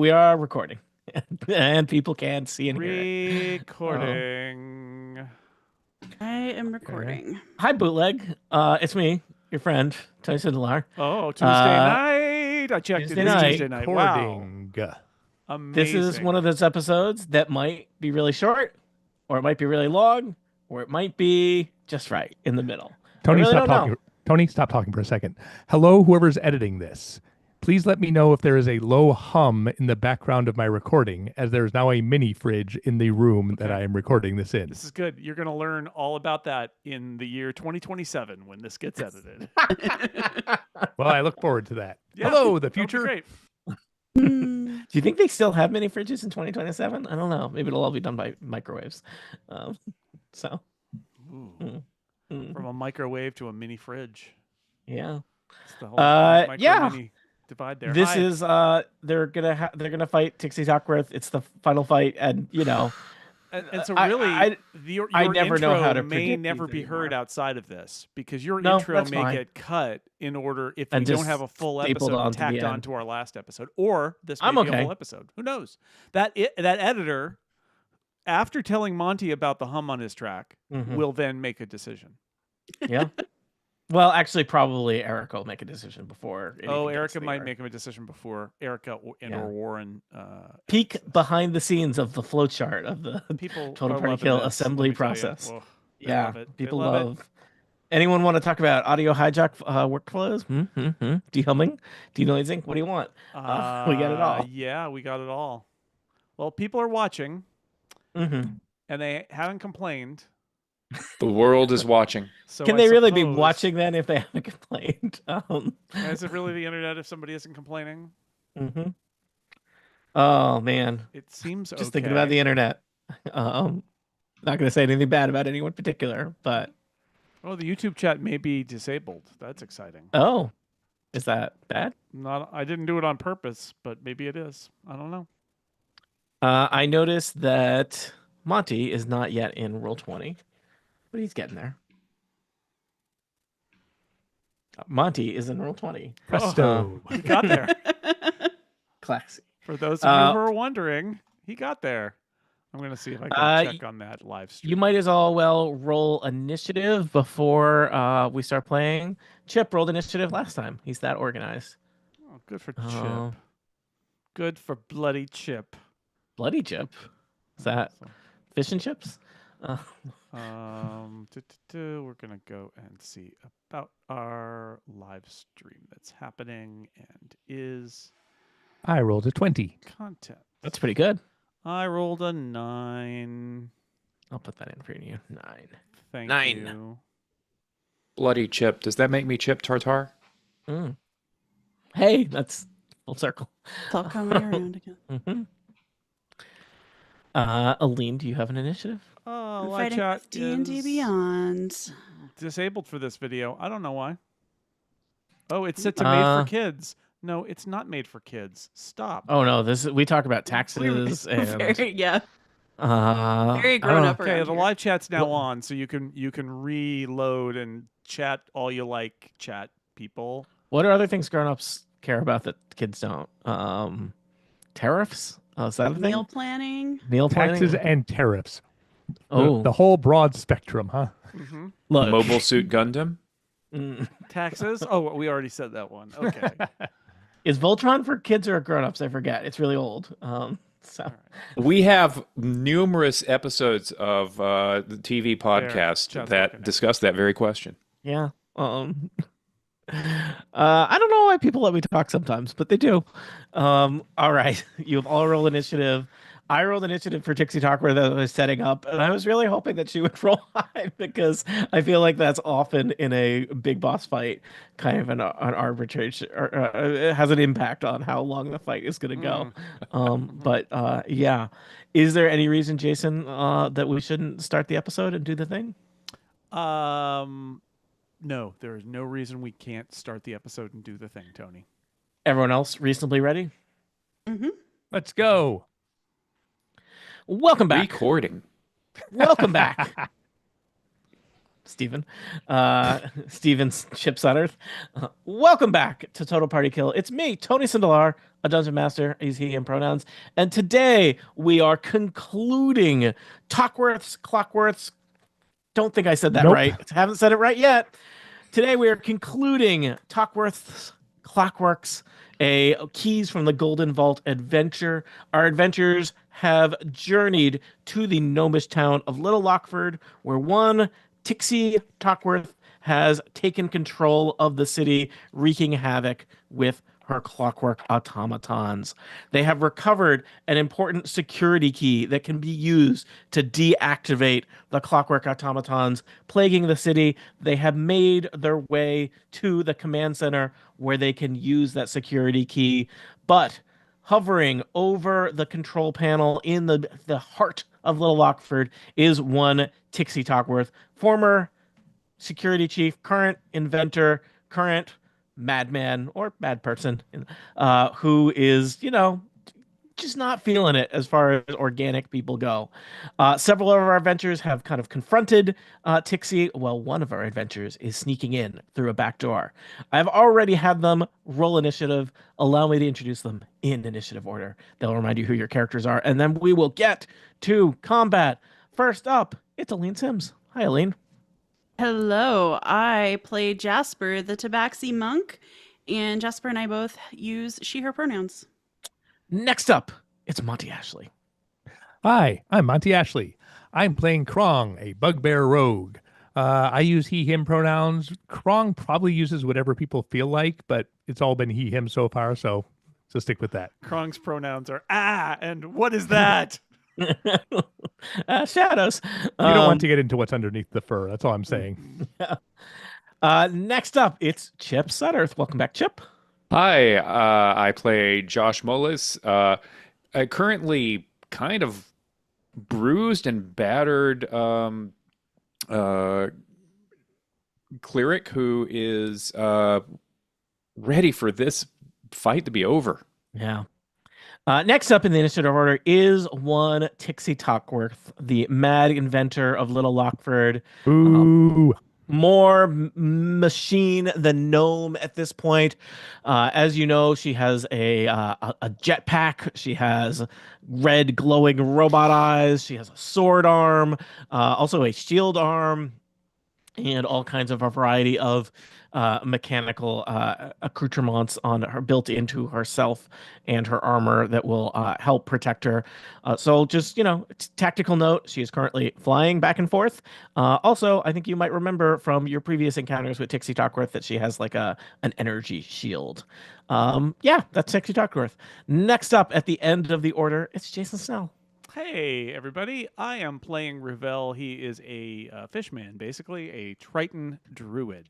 we are recording, and people can see and hear it. Recording. I am recording. Hi, Bootleg. It's me, your friend, Tony Sindelar. Oh, Tuesday night. I checked Tuesday it. It's night. Tuesday night. Wow. Recording. Amazing. This is one of those episodes that might be really short, or it might be really long, or it might be just right in the middle. Tony, really stop don't talking. know. Tony, stop talking for a second. Hello, whoever's editing this. Please let me know if there is a low hum in the background of my recording, as there is now a mini fridge in the room that I am recording this in. This is good. You're going to learn all about that in the year 2027 when this gets edited. Well, I look forward to that. Yeah, Hello, the that'll be future. great. Do you think they still have mini fridges in 2027? I don't know. Maybe it'll all be done by microwaves. So, Ooh. From a microwave to a mini fridge. yeah. It's the whole micro-mini divide there. This Hi. is they're gonna fight Tixie Tockworth. It's the final fight, and you know, and so really, your I never intro know how to may predict never these be heard anymore. outside of this because your No, intro that's may fine. get cut in order if And we don't just have a full stapled episode onto the tacked end. onto our last episode, or this may I'm be okay. a full episode. Who knows? That editor, after telling Monty about the hum on his track, will then make a decision. Yeah. Well, actually, probably Erica will make a decision before. Erica might make a decision before Erica or Warren. Peek behind the scenes of the flowchart of the People Total are Party loving Kill this, assembly let me tell you. process. Whoa, they Yeah, love it. They people love it. love. Anyone want to talk about audio hijack workflows? Dehumming, denoising? What do you want? We got it all. Yeah, we got it all. Well, people are watching, and they haven't complained. The world is watching. So Can I they really be suppose- watching then if they haven't complained? Is it really the internet if somebody isn't complaining? Oh man, It seems just thinking about the internet. Not going to say anything bad about anyone in particular, but Oh, the YouTube chat may be disabled. That's exciting. oh, is that bad? I didn't do it on purpose, but maybe it is. I don't know. I noticed that Monty is not yet in Roll 20, but he's getting there. Monty is in Roll 20. Presto. He got there. Classy. For those of you who are wondering, he got there. I'm going to see if I can check on that live stream. You might as well roll initiative before we start playing. Chip rolled initiative last time. He's that organized. Oh, good for Chip. Good for bloody Chip. Bloody Chip? Is that fish and chips? We're going to go and see about our live stream that's happening and is I rolled a 20. content. That's pretty good. I rolled a 9. I'll put that in for you. 9. Thank 9. you. Bloody Chip. Does that make me Chip Tartar? Hey, that's full circle. It's all coming around again. Aline, do you have an initiative? Oh, I'm live fighting chat D&D is Beyond. disabled for this video. I don't know why. Oh, it's set to made for kids. No, it's not made for kids. Stop. Oh no, we talk about taxes and Very, yeah. very grown up. Okay, around the here. live chat's now on, so you can reload and chat all you like, chat people. What are other things grown-ups care about that kids don't? Tariffs? Oh, is that a thing? Meal planning. Meal planning? Taxes and tariffs. Oh, The whole broad spectrum, huh? look. Mobile Suit Gundam? Taxes? Oh, we already said that one. Okay. Is Voltron for kids or grown-ups? I forget. It's really old. We have numerous episodes of the TV podcast Chat's that working. discuss that very question. Yeah. I don't know why people let me talk sometimes, but they do. All right. You have all roll initiative. I rolled initiative for Tixie Tockworth that I was setting up, and I was really hoping that she would roll high because I feel like that's often in a big boss fight kind of an arbitration, or it has an impact on how long the fight is going to go. But yeah. Is there any reason, Jason, that we shouldn't start the episode and do the thing? No, there is no reason we can't start the episode and do the thing, Tony. Everyone else reasonably ready? Let's go. Welcome back. Recording. Welcome back. Steven. Steven's Chip Sutterth. Welcome back to Total Party Kill. It's me, Tony Sindelar, a dungeon master. He's he and pronouns. And today we are concluding Tockworth's, Clockworth's. Don't think I said that Nope. right. Haven't said it right yet. Today we are concluding Tockworth's Clockworks, a Keys from the Golden Vault adventure. Our adventurers have journeyed to the gnomish town of Little Lockford, where one Tixie Tockworth has taken control of the city, wreaking havoc with her clockwork automatons. They have recovered an important security key that can be used to deactivate the clockwork automatons plaguing the city. They have made their way to the command center where they can use that security key. But hovering over the control panel in the heart of Little Lockford is one Tixie Tockworth, former security chief, current inventor, current madman or mad person, who is, just not feeling it as far as organic people go. Several of our adventurers have kind of confronted Tixie. Well, one of our adventurers is sneaking in through a back door. I've already had them roll initiative. Allow me to introduce them in initiative order. They'll remind you who your characters are, and then we will get to combat. First up, it's Aline Sims. Hi, Aline. Hello, I play Jasper, the Tabaxi monk, and Jasper and I both use she, her pronouns. Next up, it's Monty Ashley. Hi, I'm Monty Ashley. I'm playing Krong, a bugbear rogue. I use he, him pronouns. Krong probably uses whatever people feel like, but it's all been he, him so far, so stick with that. Krong's pronouns are and what is that? Shadows. You don't want to get into what's underneath the fur. That's all I'm saying. Next up, it's Chip Sutterth. Welcome back, Chip. Hi, I play Josh Mullis. Currently kind of bruised and battered cleric who is ready for this fight to be over. Yeah. Next up in the initiative order is one Tixie Tockworth, the mad inventor of Little Lockford. Ooh. More machine than gnome at this point. As you know, she has a jetpack. She has red glowing robot eyes. She has a sword arm, also a shield arm, and all kinds of a variety of mechanical accoutrements on her built into herself and her armor that will help protect her. So just, tactical note, she is currently flying back and forth. Also, I think you might remember from your previous encounters with Tixie Tockworth that she has like an energy shield. Yeah, that's Tixie Tockworth. Next up at the end of the order, it's Jason Snell. Hey, everybody. I am playing Ravel. He is a fishman, basically a Triton druid.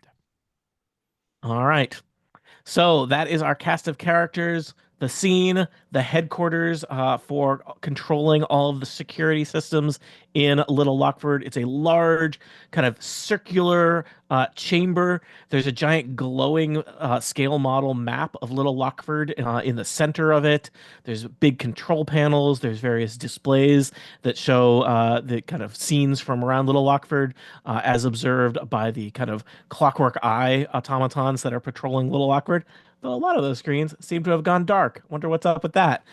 All right. So that is our cast of characters, the scene, the headquarters for controlling all of the security systems in Little Lockford. It's a large kind of circular chamber. There's a giant glowing scale model map of Little Lockford in the center of it. There's big control panels. There's various displays that show the kind of scenes from around Little Lockford as observed by the kind of clockwork eye automatons that are patrolling Little Lockford. Though a lot of those screens seem to have gone dark. Wonder what's up with that.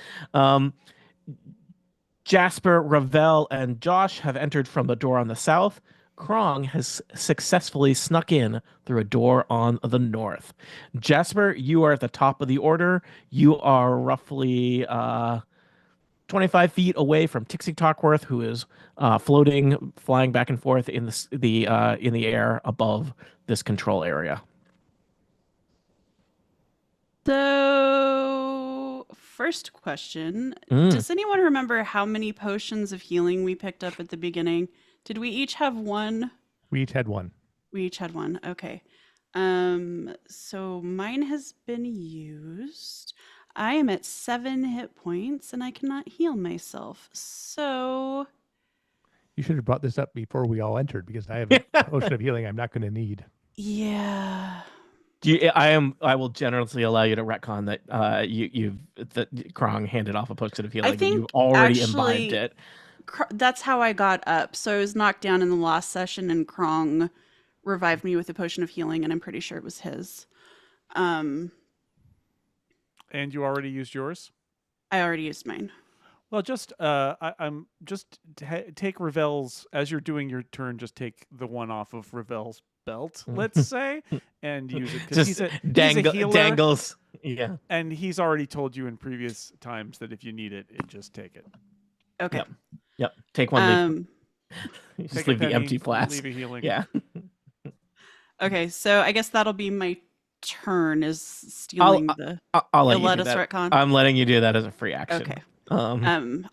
Jasper, Ravel, and Josh have entered from the door on the south. Krong has successfully snuck in through a door on the north. Jasper, you are at the top of the order. You are roughly 25 feet away from Tixie Tockworth, who is flying back and forth in the air above this control area. So, first question. Does anyone remember how many potions of healing we picked up at the beginning? Did we each have one? We each had one. We each had one. Okay. So mine has been used. I am at 7 hit points and I cannot heal myself. So You should have brought this up before we all entered because I have a potion of healing I'm not going to need. yeah. I will generously allow you to retcon that that Krong handed off a potion of healing. I think and you've already actually imbibed it. That's how I got up. So I was knocked down in the last session and Krong revived me with a potion of healing, and I'm pretty sure it was his. And you already used yours? I already used mine. Well, just I'm just take Ravel's as you're doing your turn. Just take the one off of Ravel's belt, let's say, and use it because he's a healer, dangles. Yeah, and he's already told you in previous times that if you need it, just take it. Okay. Yep. Take one. Just Take leave a penny, the empty flask. Leave a healing. Yeah. Okay, so I guess that'll be my turn. Is stealing I'll let you do Illetta that. retcon? I'm letting you do that as a free action. Okay. All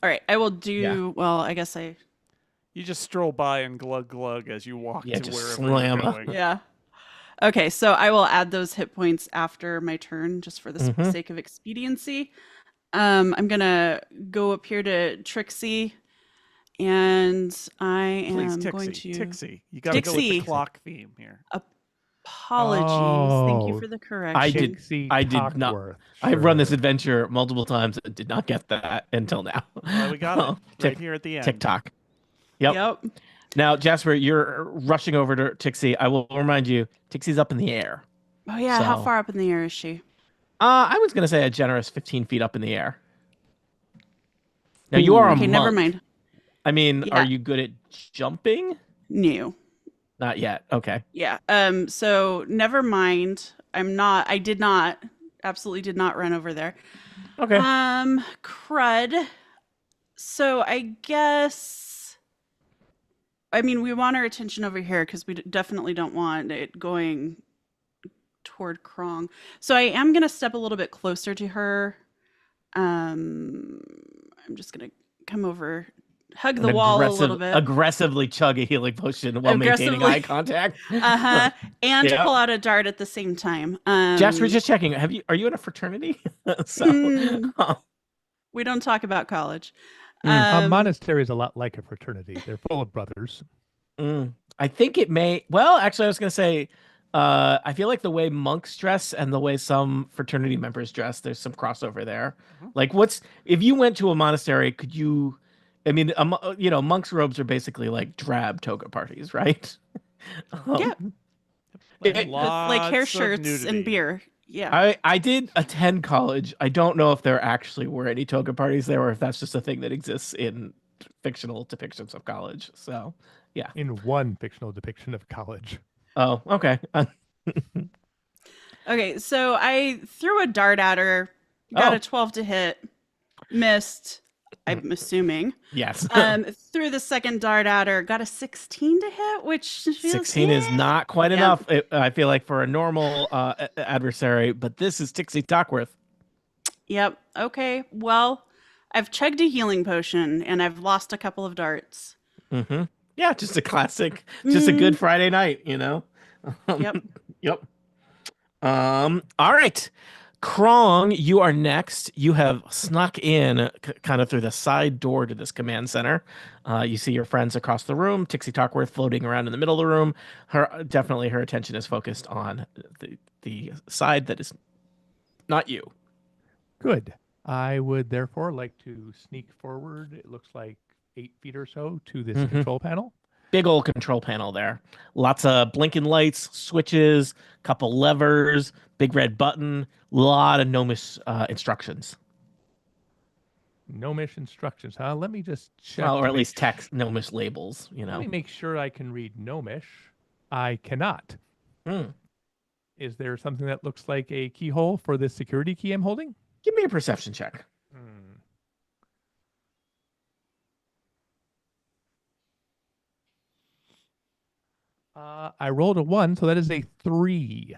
right. I will do. Yeah. Well, I guess I. You just stroll by and glug as you walk to just wherever slam you're up. going. Yeah. Okay, so I will add those hit points after my turn, just for the sake of expediency. I'm gonna go up here to Trixie, and I Please, am Tixie, going to. Tixie. You got to go with the Tixie. clock theme here. Apologies. Thank you Oh, for the correction. I did not. Tockworth, I've run this sure. adventure multiple times and did not get that until now. Well, we got it right here at the end. TikTok. Yep. Now, Jasper, you're rushing over to Tixie. I will remind you, Tixie's up in the air. Oh yeah, how So- far up in the air is she? I was going to say a generous 15 feet up in the air. Now, you are a Okay, never monk. mind. I mean, Yeah. are you good at jumping? No. Not yet. Okay. Yeah. So never mind. Absolutely did not run over there. Okay. Crud. So I guess, I mean, we want our attention over here because we definitely don't want it going toward Krong. So I am going to step a little bit closer to her. I'm just going to come over, hug the wall a little bit. Aggressively chug a healing potion while maintaining eye contact. And Yeah. pull out a dart at the same time. Jasper, just checking. Are you in a fraternity? We don't talk about college. A monastery is a lot like a fraternity. They're full of brothers. I think it may. Well, actually, I was going to say, I feel like the way monks dress and the way some fraternity members dress, there's some crossover there. Like, if you went to a monastery, could you? I mean, monks' robes are basically like drab toga parties, right? Yeah. With, like hair Lots of shirts nudity. and beer. Yeah. I did attend college. I don't know if there actually were any toga parties there, or if that's just a thing that exists in fictional depictions of college. So, yeah. In one fictional depiction of college. Oh, okay. Okay, so I threw a dart at her, got a 12 to hit, missed, I'm assuming. Yes. Threw the second dart at her, got a 16 to hit, which feels 16 is not quite Yeah. enough, I feel like, for a normal adversary, but this is Tixie Tockworth. Yep. Okay. Well, I've chugged a healing potion and I've lost a couple of darts. Mm-hmm. Yeah, just a classic, just a good Friday night, you know? Yep. Yep. All right. Krong, you are next. You have snuck in kind of through the side door to this command center. You see your friends across the room, Tixie Tockworth floating around in the middle of the room. Her attention is focused on the side that is not you. Good. I would therefore like to sneak forward. It looks like 8 feet or so to this control panel. Big old control panel there. Lots of blinking lights, switches, couple levers, big red button, lot of gnomish instructions. Gnomish instructions, huh? Let me just check. Well, or to at make least text gnomish labels, you Let know. me make sure I can read gnomish. I cannot. Is there something that looks like a keyhole for this security key I'm holding? Give me a perception check. I rolled a 1, so that is a 3.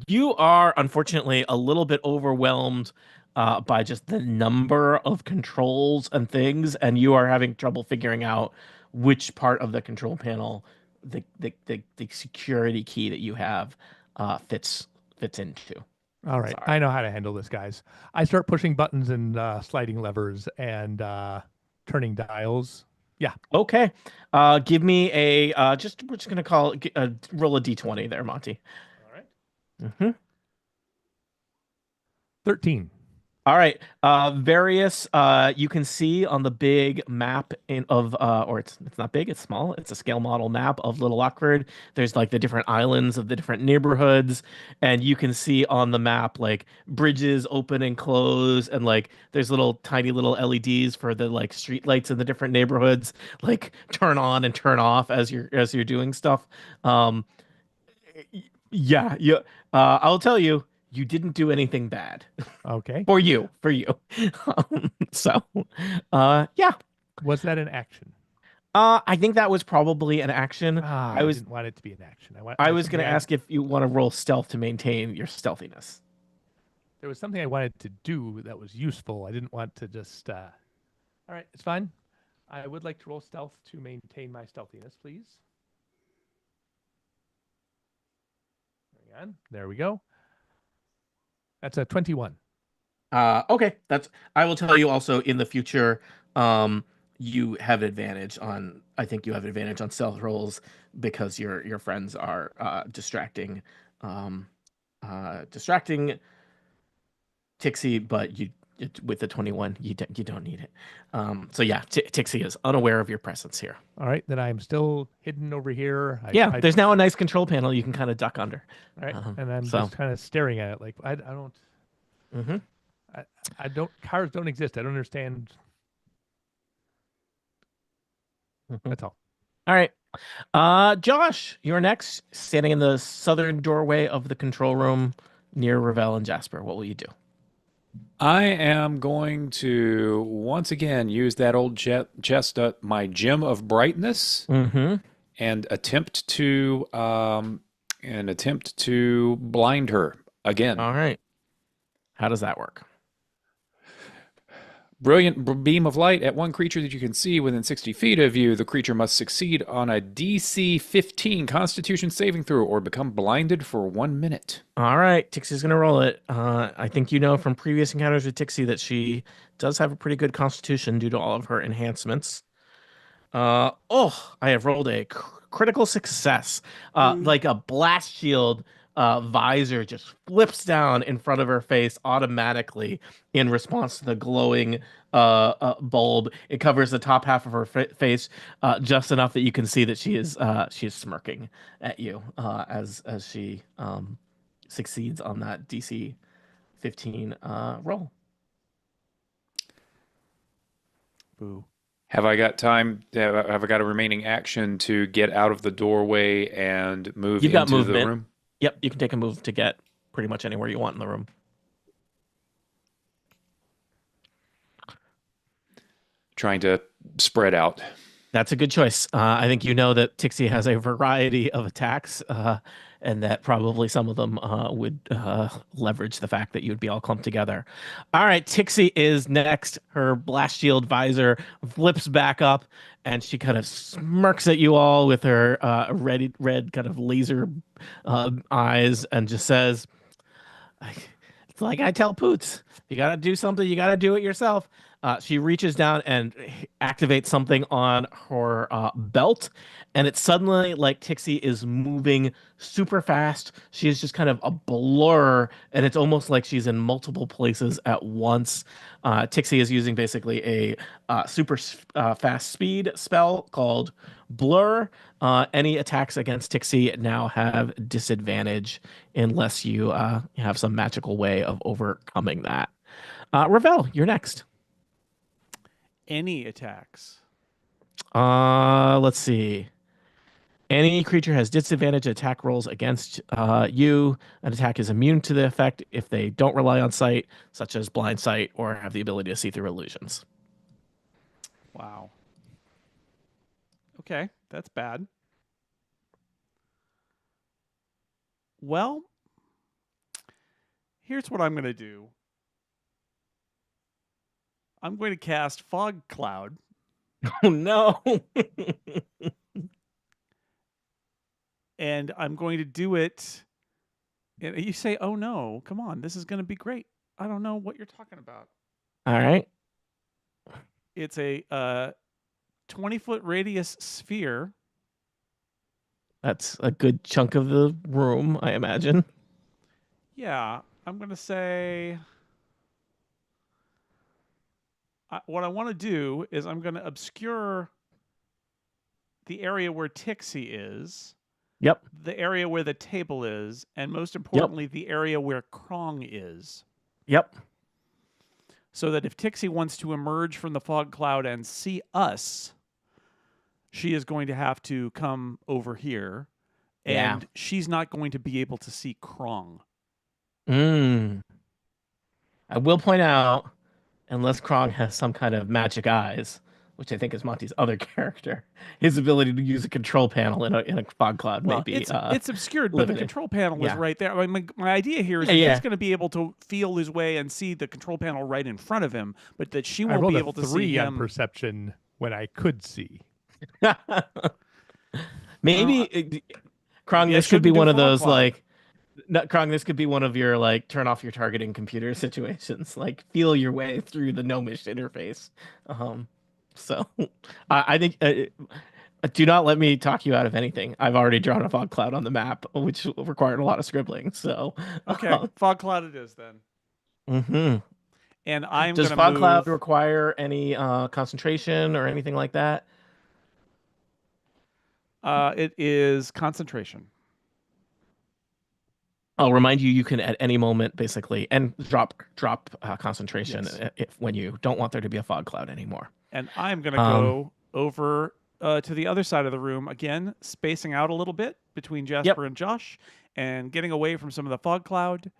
You are unfortunately a little bit overwhelmed by just the number of controls and things, and you are having trouble figuring out which part of the control panel the security key that you have fits into. All right. Sorry. I know how to handle this, guys. I start pushing buttons and sliding levers and turning dials. Yeah. Okay. Give me a we're just gonna call it roll a d20 there, Monty. All right. Mm-hmm. 13. All right. Various you can see on the big map or it's not big, it's small. It's a scale model map of Little Lockford. There's like the different islands of the different neighborhoods, and you can see on the map like bridges open and close, and like there's little tiny little LEDs for the like street lights in the different neighborhoods, like turn on and turn off as you're doing stuff. Um, yeah, yeah. I'll tell you, you didn't do anything bad. Okay. For you. So, yeah. Was that an action? I think that was probably an action. Ah, I I was didn't want it to be an action. I was something gonna ask if you want to roll stealth to maintain your stealthiness. there was something I wanted to do that was useful. I didn't want to just. All right, it's fine. I would like to roll stealth to maintain my stealthiness, please. Hang on. There we go. That's a 21. Okay, that's. I will tell you also in the future. You have advantage on. I think you have advantage on stealth rolls because your friends are distracting Tixie, but with the 21, you don't need it. So yeah, Tixie is unaware of your presence here. All right, then I'm still hidden over here. Yeah, there's now a nice control panel you can kind of duck under. All right, and I'm So just kind of staring at it like I don't. mhm. I don't. Cars don't exist. I don't understand. That's all. All right. Josh, you're next, standing in the southern doorway of the control room near Ravel and Jasper. What will you do? I am going to once again use that old chestnut, my gem of brightness, Mm-hmm. and attempt to blind her again. All right. How does that work? Brilliant beam of light at one creature that you can see within 60 feet of you. The creature must succeed on a DC 15 Constitution saving throw or become blinded for 1 minute. All right, Tixie's gonna roll it. I think you know from previous encounters with Tixie that she does have a pretty good constitution due to all of her enhancements. I have rolled a critical success. Like a blast shield visor just flips down in front of her face automatically in response to the glowing bulb. It covers the top half of her face just enough that you can see that she is smirking at you as she succeeds on that DC 15 roll. Boo. Have I got time? Have I got a remaining action to get out of the doorway and move You've got into the movement. room? Yep, you can take a move to get pretty much anywhere you want in the room. Trying to spread out. That's a good choice. I think you know that Tixie has a variety of attacks, and that probably some of them would leverage the fact that you would be all clumped together. All right, Tixie is next. Her blast shield visor flips back up, and she kind of smirks at you all with her red kind of laser eyes, and just says, "It's like I tell Poots, you gotta do something, you gotta do it yourself." She reaches down and activates something on her belt, and it's suddenly like Tixie is moving super fast. She is just kind of a blur, and it's almost like she's in multiple places at once. Tixie is using basically a super fast speed spell called Blur. Any attacks against Tixie now have disadvantage unless you have some magical way of overcoming that. Ravel, you're next. Any attacks? Let's see. Any creature has disadvantage attack rolls against you. An attack is immune to the effect if they don't rely on sight, such as blind sight, or have the ability to see through illusions. Wow. Okay, that's bad. Well, here's what I'm going to do. I'm going to cast Fog Cloud. Oh no! And I'm going to do it. And you say, "Oh no, come on, this is going to be great." I don't know what you're talking about. All right. It's a 20-foot radius sphere. That's a good chunk of the room, I imagine. Yeah, I'm going to say what I want to do is I'm going to obscure the area where Tixie is, Yep. the area where the table is, and most Yep. importantly, the area where Krong is. Yep. So that if Tixie wants to emerge from the fog cloud and see us, she is going to have to come over here, and she's not going to be able to see Krong. I will point out, unless Krong has some kind of magic eyes, which I think is Monty's other character, his ability to use a control panel in a fog cloud may be it's obscured, but limited. the control panel is right there. I mean, my idea here is that he's going to be able to feel his way and see the control panel right in front of him, but that she won't be able to see him. On perception when I could see. Maybe Krong, this could be one of those Krong, this could be one of your turn off your targeting computer situations, like feel your way through the gnomish interface. So I think do not let me talk you out of anything. I've already drawn a fog cloud on the map, which required a lot of scribbling. So okay, fog cloud it is then. Mm-hmm. And I'm does fog cloud require any concentration or anything like that? It is concentration. I'll remind you, you can at any moment basically and drop concentration when you don't want there to be a fog cloud anymore. And I'm going to go over to the other side of the room again, spacing out a little bit between Jasper and Josh, and getting away from some of the fog cloud,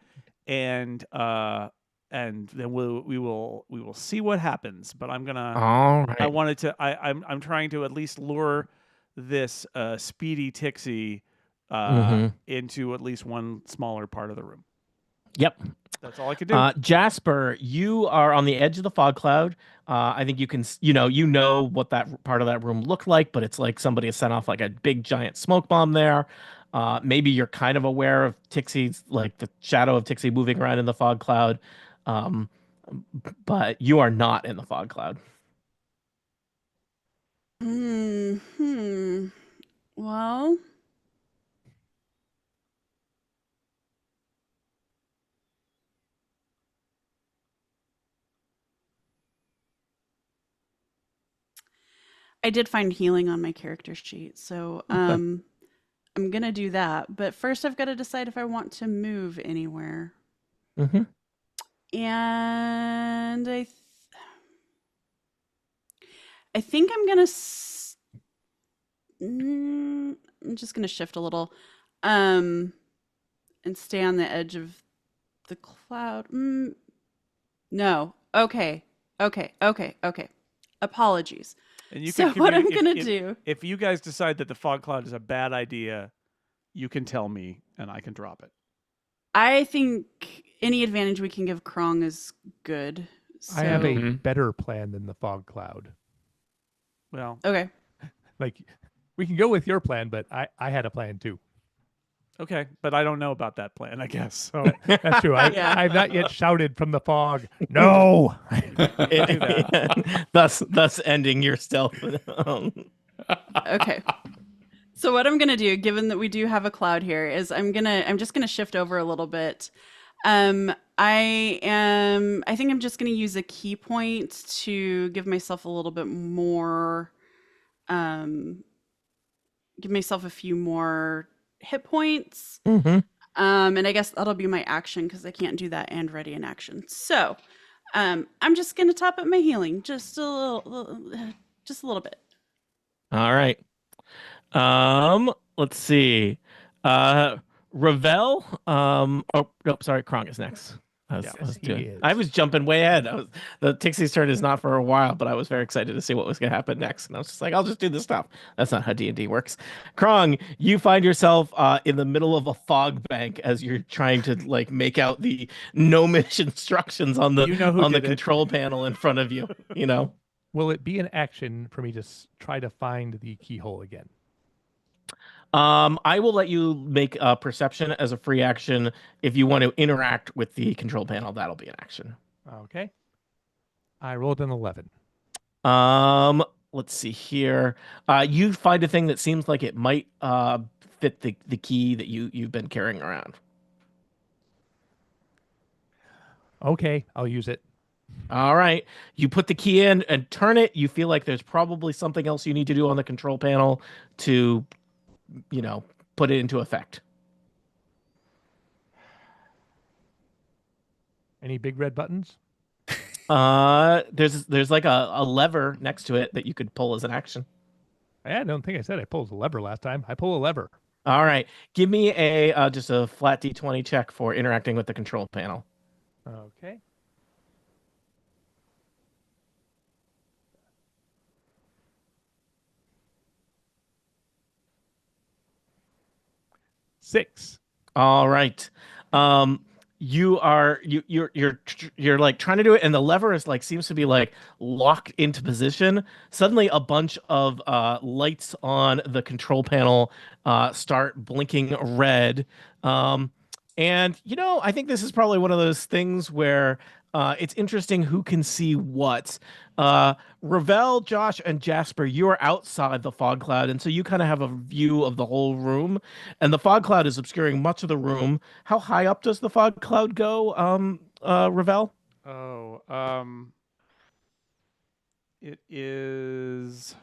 and then we will see what happens. But I'm gonna. All right. I'm trying to at least lure this speedy Tixie into at least one smaller part of the room. Yep. That's all I could do. Jasper, you are on the edge of the fog cloud. I think you can, you know what that part of that room looked like, but it's like somebody has sent off like a big giant smoke bomb there. Maybe you're kind of aware of Tixie's, like the shadow of Tixie moving around in the fog cloud. But you are not in the fog cloud. Well, I did find healing on my character sheet, so I'm gonna do that. But first, I've got to decide if I want to move anywhere. And I think I'm gonna. I'm just gonna shift a little, and stay on the edge of the cloud. No. Okay. Apologies. And you so can what I'm gonna do? If you guys decide that the fog cloud is a bad idea, you can tell me, and I can drop it. I think any advantage we can give Krong is good. So... I have a better plan than the fog cloud. Well, okay. Like, we can go with your plan, but I had a plan too. Okay, but I don't know about that plan, I guess. So that's true. I've not yet shouted from the fog, no. Thus ending your stealth. Okay. So what I'm gonna do, given that we do have a cloud here, is I'm just gonna shift over a little bit. I think I'm just gonna use a key point to give myself a little bit more, give myself a few more hit points. And I guess that'll be my action because I can't do that and ready in action. So I'm just gonna top up my healing just a little bit. All right. Let's see. Ravel. Sorry, Krong is next. I was jumping way ahead. The Tixie's turn is not for a while, but I was very excited to see what was going to happen next. And I was just like, I'll just do this stuff. That's not how D&D works. Krong, you find yourself in the middle of a fog bank as you're trying to like make out the gnomish instructions on the control panel in front of you. You know. Will it be an action for me to try to find the keyhole again? I will let you make a perception as a free action. If you want to interact with the control panel, that'll be an action. Okay. I rolled an 11. Let's see here. You find a thing that seems like it might fit the key that you've been carrying around. Okay, I'll use it. All right. You put the key in and turn it. You feel like there's probably something else you need to do on the control panel to, you know, put it into effect. Any big red buttons? There's like a lever next to it that you could pull as an action. I don't think I said I pulled a lever last time. I pull a lever. All right. Give me a just a flat D20 check for interacting with the control panel. Okay. Six. All right. You're like trying to do it, and the lever is like seems to be like locked into position. Suddenly, a bunch of lights on the control panel start blinking red. And I think this is probably one of those things where it's interesting who can see what. Ravel, Josh, and Jasper, you are outside the fog cloud, and so you kind of have a view of the whole room. And the fog cloud is obscuring much of the room. How high up does the fog cloud go, Ravel? Oh, it is.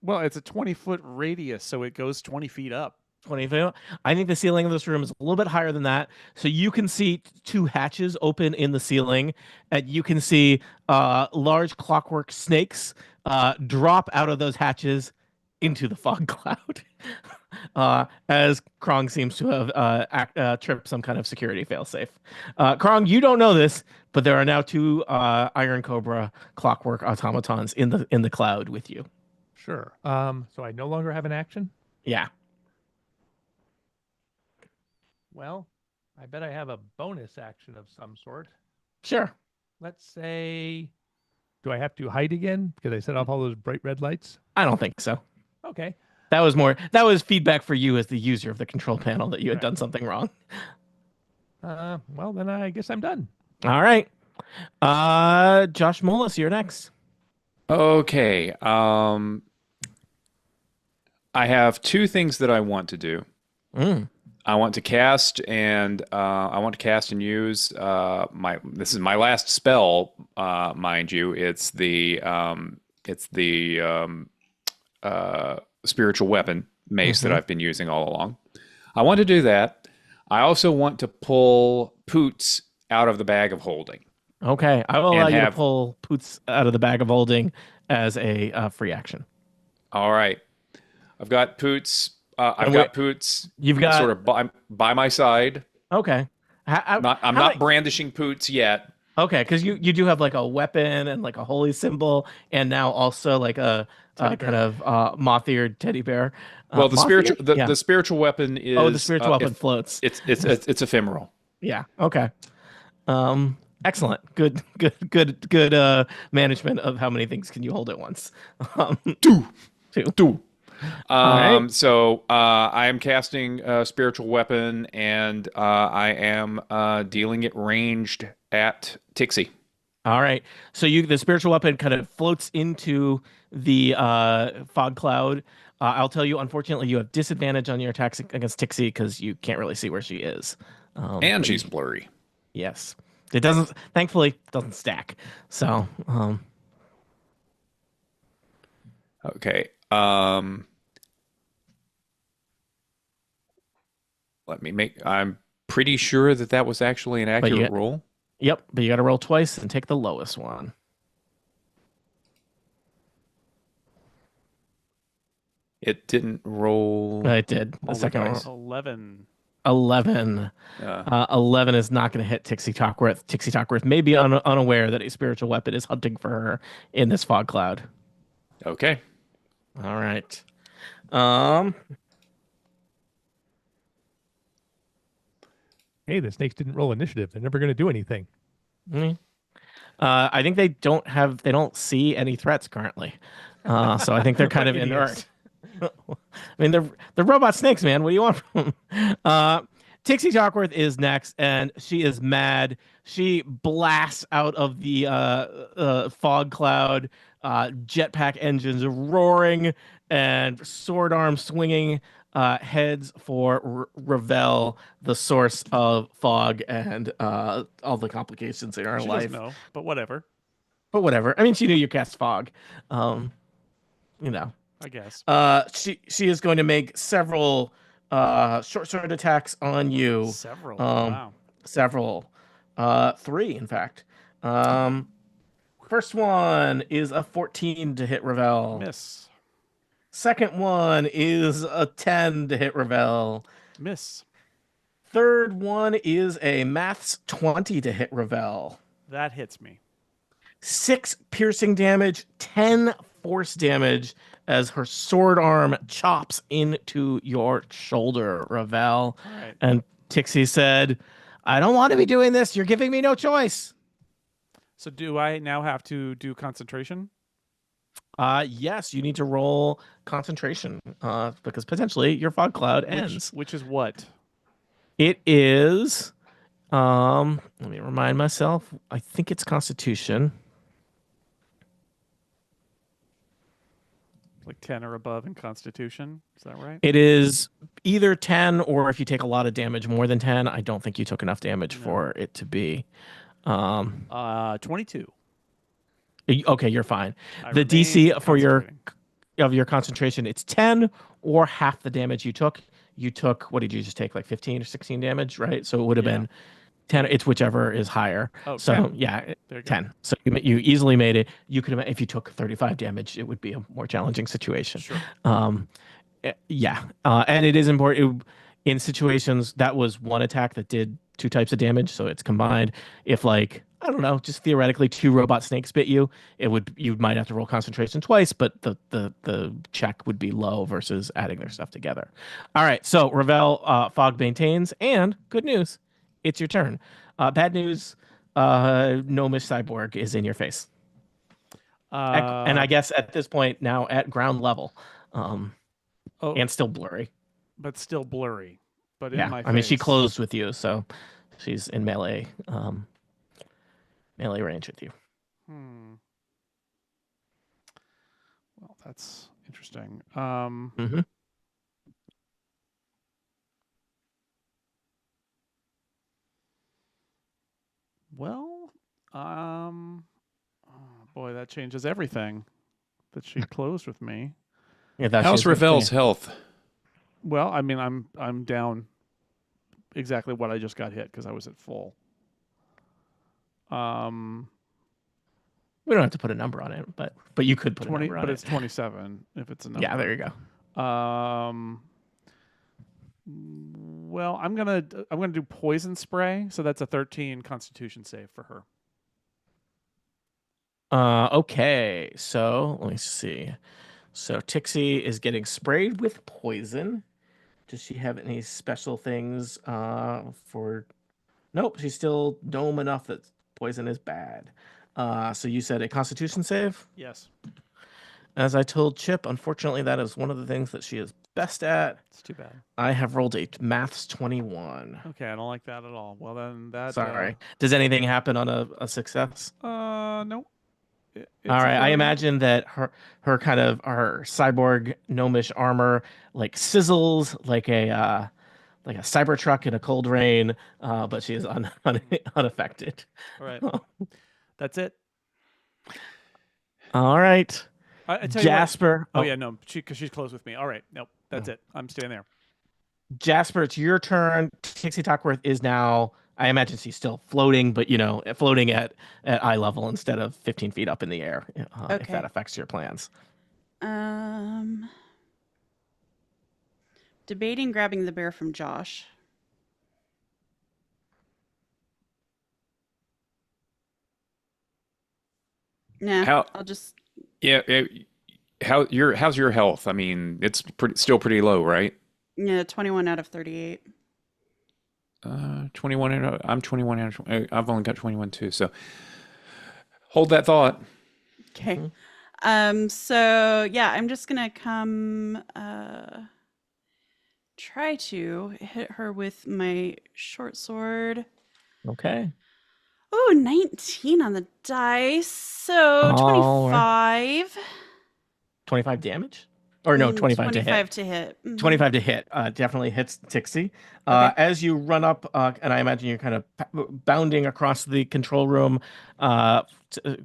Well, it's a 20-foot radius, so it goes 20 feet up. 20 feet. I think the ceiling of this room is a little bit higher than that. So you can see two hatches open in the ceiling, and you can see large clockwork snakes drop out of those hatches into the fog cloud. As Krong seems to have tripped some kind of security failsafe. Krong, you don't know this, but there are now two Iron Cobra clockwork automatons in the cloud with you. Sure. So I no longer have an action? Yeah. Well, I bet I have a bonus action of some sort. Sure. Let's say, do I have to hide again because I set off all those bright red lights? I don't think so. Okay. That was feedback for you as the user of the control panel that you had done something wrong. Well, then I guess I'm done. All right. Josh Mullis, you're next. Okay. I have two things that I want to do. I want to cast and use this is my last spell, mind you. It's the spiritual weapon mace that I've been using all along. I want to do that. I also want to pull Poots out of the bag of holding. Okay, I will allow you to pull Poots out of the bag of holding as a free action. All right, I've got Poots. I've got Poots. You've got sort of by my side. Okay. I'm not brandishing Poots yet. Okay, because you do have like a weapon and like a holy symbol, and now also like a kind of moth-eared teddy bear. Well, the spiritual weapon is the spiritual weapon floats. It's ephemeral. Yeah. Okay. Excellent. Good management of how many things can you hold at once. Two. Right. So I am casting a spiritual weapon, and I am dealing it ranged at Tixie. All right. So the spiritual weapon kind of floats into the fog cloud. I'll tell you, unfortunately, you have disadvantage on your attacks against Tixie because you can't really see where she is. And she's blurry. Yes. It doesn't, thankfully, doesn't stack. So, Okay. I'm pretty sure that was actually an accurate roll. Yep, but you got to roll twice and take the lowest one. It didn't roll. It did. The second one. 11. 11. 11 is not going to hit Tixie Tockworth. Tixie Tockworth may be unaware that a spiritual weapon is hunting for her in this fog cloud. Okay. All right. Hey, the snakes didn't roll initiative. They're never going to do anything. I think they don't see any threats currently. So I think they're kind of inert. I mean, they're robot snakes, man. What do you want from them? Tixie Tockworth is next, and she is mad. She blasts out of the fog cloud, jetpack engines roaring, and sword arm swinging, heads for Ravel, the source of fog and all the complications in her life. No, but whatever. but whatever. I mean, she knew you cast fog. You know. I guess. She is going to make several short sword attacks on you. Several. Wow. Several. 3, in fact. First one is a 14 to hit Ravel. Miss. Second one is a 10 to hit Ravel. Miss. Third one is a maths 20 to hit Ravel. That hits me. 6 piercing damage, 10 force damage as her sword arm chops into your shoulder, Ravel. All right. And Tixie said, I don't want to be doing this. You're giving me no choice. So do I now have to do concentration? Yes, you need to roll concentration because potentially your fog cloud ends. Which is what? It is, let me remind myself. I think it's Constitution. Like 10 or above in Constitution. Is that right? It is either 10 or if you take a lot of damage, more than 10. I don't think you took enough damage for it to be. 22. Okay, you're fine. I The DC for concentrating. your concentration, it's 10 or half the damage you took. You took, what did you just take? Like 15 or 16 damage, right? So it would have been 10. It's whichever is higher. Oh, so 10. yeah, There you go. 10. So you easily made it. You could have, if you took 35 damage, it would be a more challenging situation. Sure. Yeah. And it is important in situations that was one attack that did 2 types of damage. So it's combined. If like, I don't know, just theoretically 2 robot snakes bit you, you might have to roll concentration twice, but the check would be low versus adding their stuff together. All right. So Ravel, fog maintains, and good news, it's your turn. Bad news, Gnomish Cyborg is in your face. And I guess at this point now at ground level. And still blurry. But still blurry. But yeah, in my face. I mean, she closed with you, so she's in melee range with you. Well, that's interesting. Well, oh boy, that changes everything. That she closed with me. Yeah, how's Ravel's health? Well, I mean, I'm down exactly what I just got hit because I was at full. We don't have to put a number on it, but you could put 20, a number on it. But it's 27 if it's a number. Yeah, there you go. Well, I'm gonna do poison spray, so that's a 13 Constitution save for her. Okay, so let me see. So Tixie is getting sprayed with poison. Does she have any special things for? Nope, she's still gnome enough that poison is bad. So you said a Constitution save? Yes. As I told Chip, unfortunately, that is one of the things that she is best at. It's too bad. I have rolled a maths 21. Okay, I don't like that at all. Well, then that. Sorry. Does anything happen on a success? No. All right. I imagine that her cyborg gnomish armor like sizzles like a Cybertruck in a cold rain, but she is unaffected. All right. That's it. All right. I tell Jasper. You what. Oh yeah, no, because she's close with me. All right, nope, that's it. I'm staying there. Jasper, it's your turn. Tixie Tockworth is now. I imagine she's still floating, but floating at eye level instead of 15 feet up in the air. If that affects your plans. Debating grabbing the bear from Josh. Nah, I'll just. Yeah. How's your health? I mean, it's still pretty low, right? Yeah, 21 out of 38. 21. I'm 21 out of 20. I've only got 21 too. So hold that thought. Okay. So yeah, I'm just gonna come try to hit her with my short sword. Okay. Oh, 19 on the dice. So 25. 25 damage? Or no, 25 to hit. 25 to hit. 25 to hit. Definitely hits Tixie. Okay. As you run up, and I imagine you're kind of bounding across the control room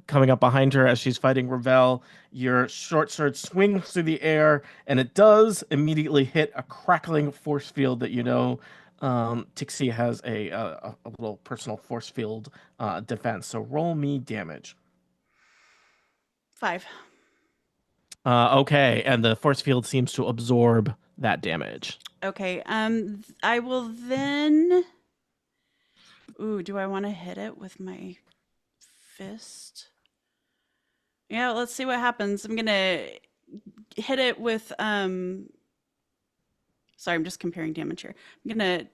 coming up behind her as she's fighting Ravel. Your short sword swings through the air, and it does immediately hit a crackling force field that Tixie has a little personal force field defense. So roll me damage. 5. Okay, and the force field seems to absorb that damage. Okay. I will then. Ooh, do I want to hit it with my fist? Yeah, let's see what happens. I'm gonna hit it with Sorry, I'm just comparing damage here. I'm gonna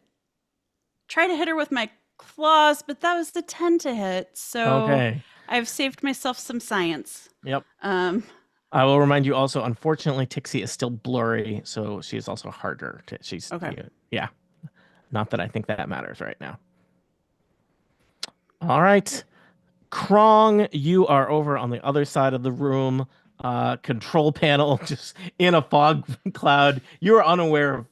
try to hit her with my claws, but that was the 10 to hit. So Okay. I've saved myself some science. Yep. Um, I will remind you also, unfortunately, Tixie is still blurry, so she is also harder to. She's Okay. yeah. Not that I think that matters right now. All right. Krong, you are over on the other side of the room. Control panel just in a fog cloud. You are unaware of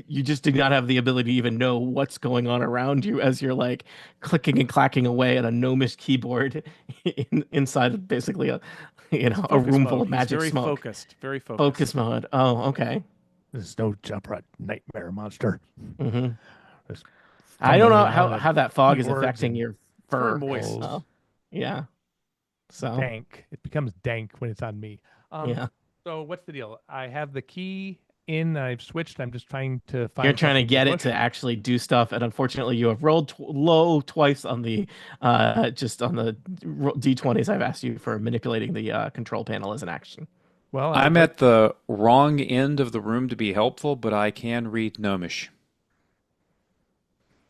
you just do not have the ability to even know what's going on around you as you're like clicking and clacking away at a gnomish keyboard inside of basically a a room full of He's magic very smoke. focused. Very focused. Focus mode. Oh, okay. This is no Jabra nightmare monster. Mm-hmm. Just I don't know fumbling around how at that fog is keyboards affecting and your Very fur. moist. Yeah. So dank. It becomes dank when it's on me. yeah. So what's the deal? I have the key in. I've switched. I'm just trying to find. You're trying to something get it push. to actually do stuff, and unfortunately, you have rolled low twice on the just on the d20s. I've asked you for manipulating the control panel as an action. Well, I'm at the wrong end of the room to be helpful, but I can read Gnomish.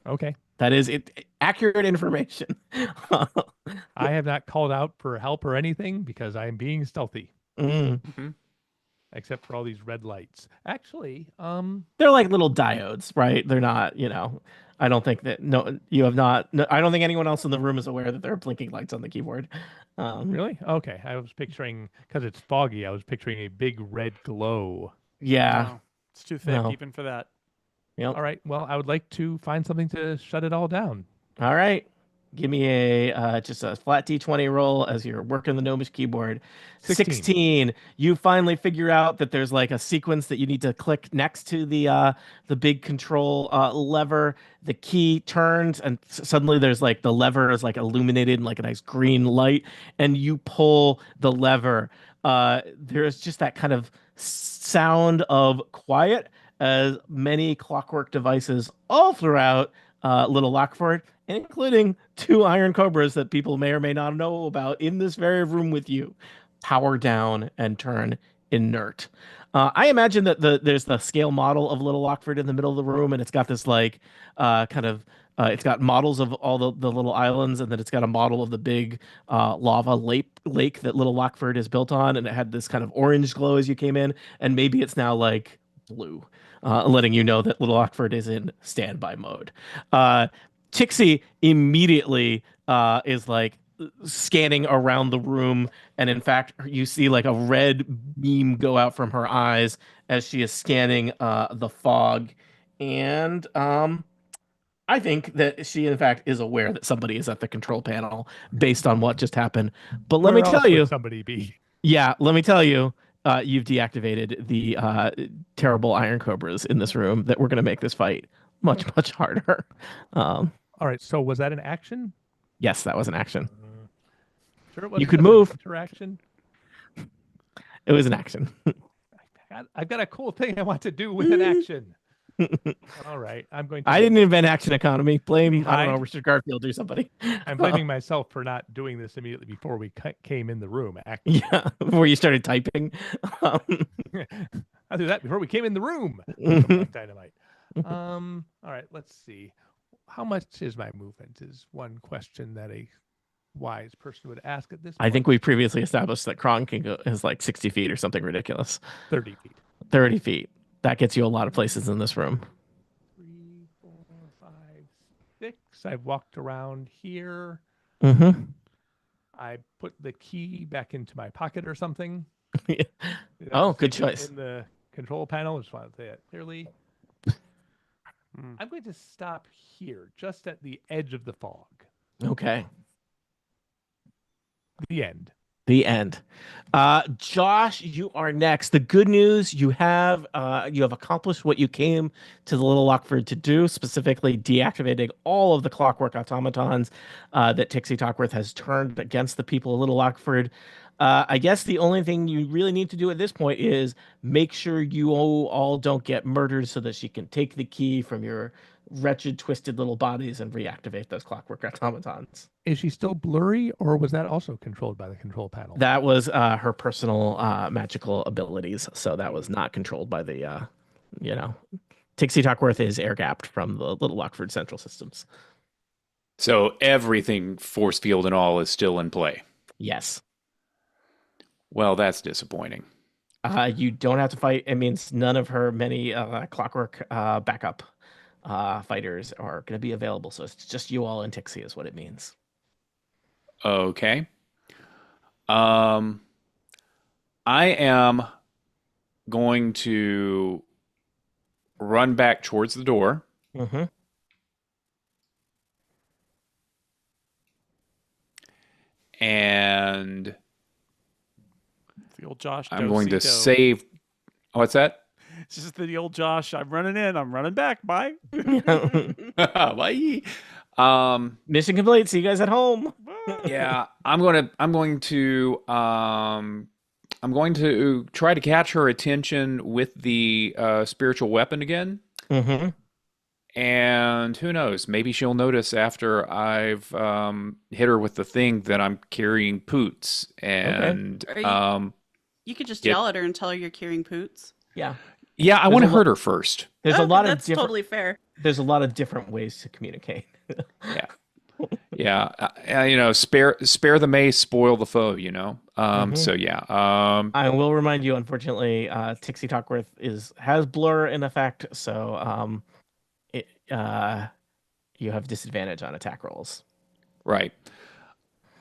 Okay. That is accurate information. I have not called out for help or anything because I am being stealthy, Mm. except for all these red lights. Actually, They're like little diodes, right? They're not, I don't think that you have not. No, I don't think anyone else in the room is aware that there are blinking lights on the keyboard. Really? Okay. I was picturing, because it's foggy, I was picturing a big red glow. Yeah. No, it's too thick No. even for that. Yep. All right. Well, I would like to find something to shut it all down. All right. Give me just a flat D20 roll as you're working the gnomish keyboard. 16. You finally figure out that there's like a sequence that you need to click next to the big control lever. The key turns, and suddenly there's like the lever is like illuminated in like a nice green light, and you pull the lever. There's just that kind of sound of quiet as many clockwork devices all throughout Little Lockford, including 2 iron cobras that people may or may not know about in this very room with you, power down and turn inert. I imagine that there's the scale model of Little Lockford in the middle of the room, and it's got this like it's got models of all the little islands, and then it's got a model of the big lava lake that Little Lockford is built on, and it had this kind of orange glow as you came in, and maybe it's now like blue, letting you know that Little Lockford is in standby mode. Tixie immediately is like scanning around the room, and in fact, you see like a red beam go out from her eyes as she is scanning the fog, and I think that she, in fact, is aware that somebody is at the control panel based on what just happened. But let me Where tell else would you, somebody be? yeah, let me tell you, you've deactivated the terrible Iron Cobras in this room that we're going to make this fight much, much harder. Um, All right. So was that an action? yes, that was an action. Sure, it was. You could move. Interaction. It was an action. I've got a cool thing I want to do with an action. All right. I'm going to. I didn't invent action economy. Blame, I don't know, hide? Richard Garfield or somebody. I'm blaming myself for not doing this immediately before we came in the room. Actually. Yeah, before you started typing. I'll do that before we came in the room. Like dynamite. All right. Let's see. How much is my movement? Is one question that a wise person would ask at this point. I think we previously established that Kron can go is like 60 feet or something ridiculous. 30 feet. 30 feet. That gets you a lot of places in this room. 3, 4, 5, 6. I've walked around here. Mm-hmm. I put the key back into my pocket or something. Oh, good choice. In the control panel, just want to say it clearly. I'm going to stop here, just at the edge of the fog. Okay. The end. The end. Josh, you are next. The good news, you have accomplished what you came to the Little Lockford to do, specifically deactivating all of the clockwork automatons that Tixie Tockworth has turned against the people of Little Lockford. I guess the only thing you really need to do at this point is make sure you all don't get murdered so that she can take the key from your wretched, twisted little bodies and reactivate those clockwork automatons. Is she still blurry, or was that also controlled by the control panel? That was her personal magical abilities, so that was not controlled by the, you know, Tixie Tockworth is air gapped from the Little Lockford Central Systems. So everything, force field and all, is still in play. Yes. Well, that's disappointing. You don't have to fight. It means none of her many clockwork backup fighters are going to be available. So it's just you all and Tixie is what it means. Okay. I am going to run back towards the door. Mm-hmm. And The old Josh. I'm going to save. What's that? It's just the old Josh. I'm running in. I'm running back. Bye. Bye. Mission complete. See you guys at home. Yeah, I'm going to try to catch her attention with the spiritual weapon again. Mm-hmm. And who knows? Maybe she'll notice after I've hit her with the thing that I'm carrying Poots. And okay. You could just yell at her and tell her you're carrying Poots. Yeah. Yeah, I want to hurt her first. There's a lot of that's totally fair. There's a lot of different ways to communicate. Yeah. Yeah. Spare the mace, spoil the foe, So yeah. I will remind you, unfortunately, Tixie Tockworth has blur in effect, so you have disadvantage on attack rolls. Right.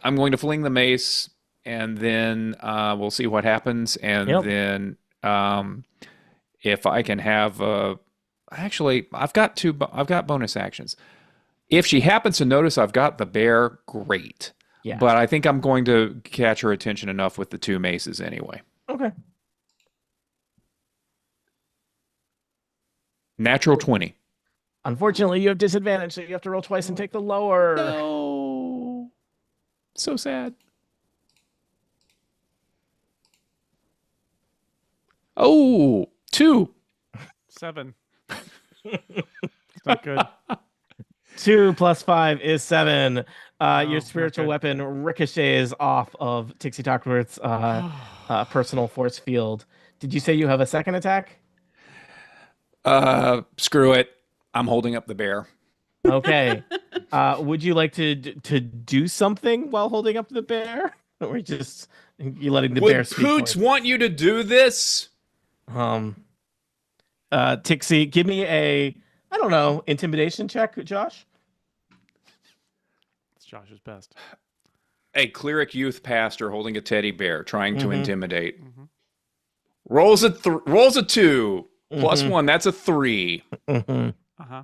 I'm going to fling the mace, and then we'll see what happens. And then if I can have actually, I've got bonus actions. If she happens to notice I've got the bear, great. Yeah. But I think I'm going to catch her attention enough with the 2 maces anyway. Okay. Natural 20. Unfortunately, you have disadvantage, so you have to roll twice and take the lower. No. So sad. Oh, 2. 7. It's not good. 2 plus 5 is 7. Your spiritual weapon ricochets off of Tixie Tockworth's personal force field. Did you say you have a second attack? Screw it. I'm holding up the bear. Okay. Would you like to do something while holding up the bear? Or just you letting the bear speak? Would Poots want you to do this? Tixie, give me a, I don't know, intimidation check, Josh. It's Josh's best. A cleric youth pastor holding a teddy bear, trying to intimidate. Rolls a 2 plus 1. That's a 3. Uh-huh.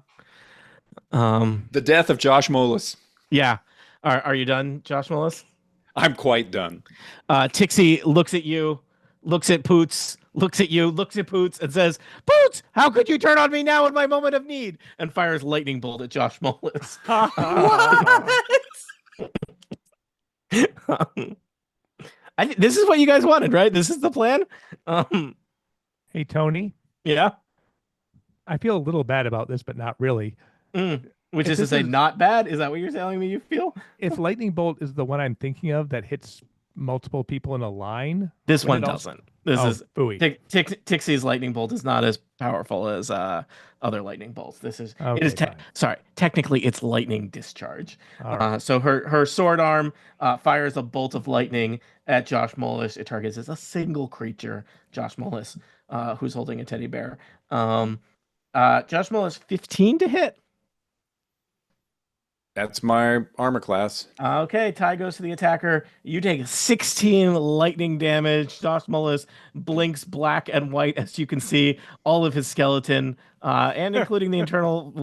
The death of Josh Molis. Yeah. Are you done, Josh Molis? I'm quite done. Tixie looks at you, looks at Poots, looks at you, looks at Poots, and says, "Poots, how could you turn on me now in my moment of need?" And fires lightning bolt at Josh Molis. This is what you guys wanted, right? This is the plan. Hey, Tony. Yeah. I feel a little bad about this, but not really. Which is to say, not bad? Is that what you're telling me you feel? If lightning bolt is the one I'm thinking of that hits multiple people in a line, this one doesn't. This is Tixie's lightning bolt is not as powerful as other lightning bolts. This is okay, technically it's lightning discharge. So her sword arm fires a bolt of lightning at Josh Molis. It targets as a single creature, Josh Molis, who's holding a teddy bear. Josh Molis, 15 to hit. That's my armor class. Okay, tie goes to the attacker. You take 16 lightning damage. Josh Mullis blinks black and white as you can see all of his skeleton, and including the internal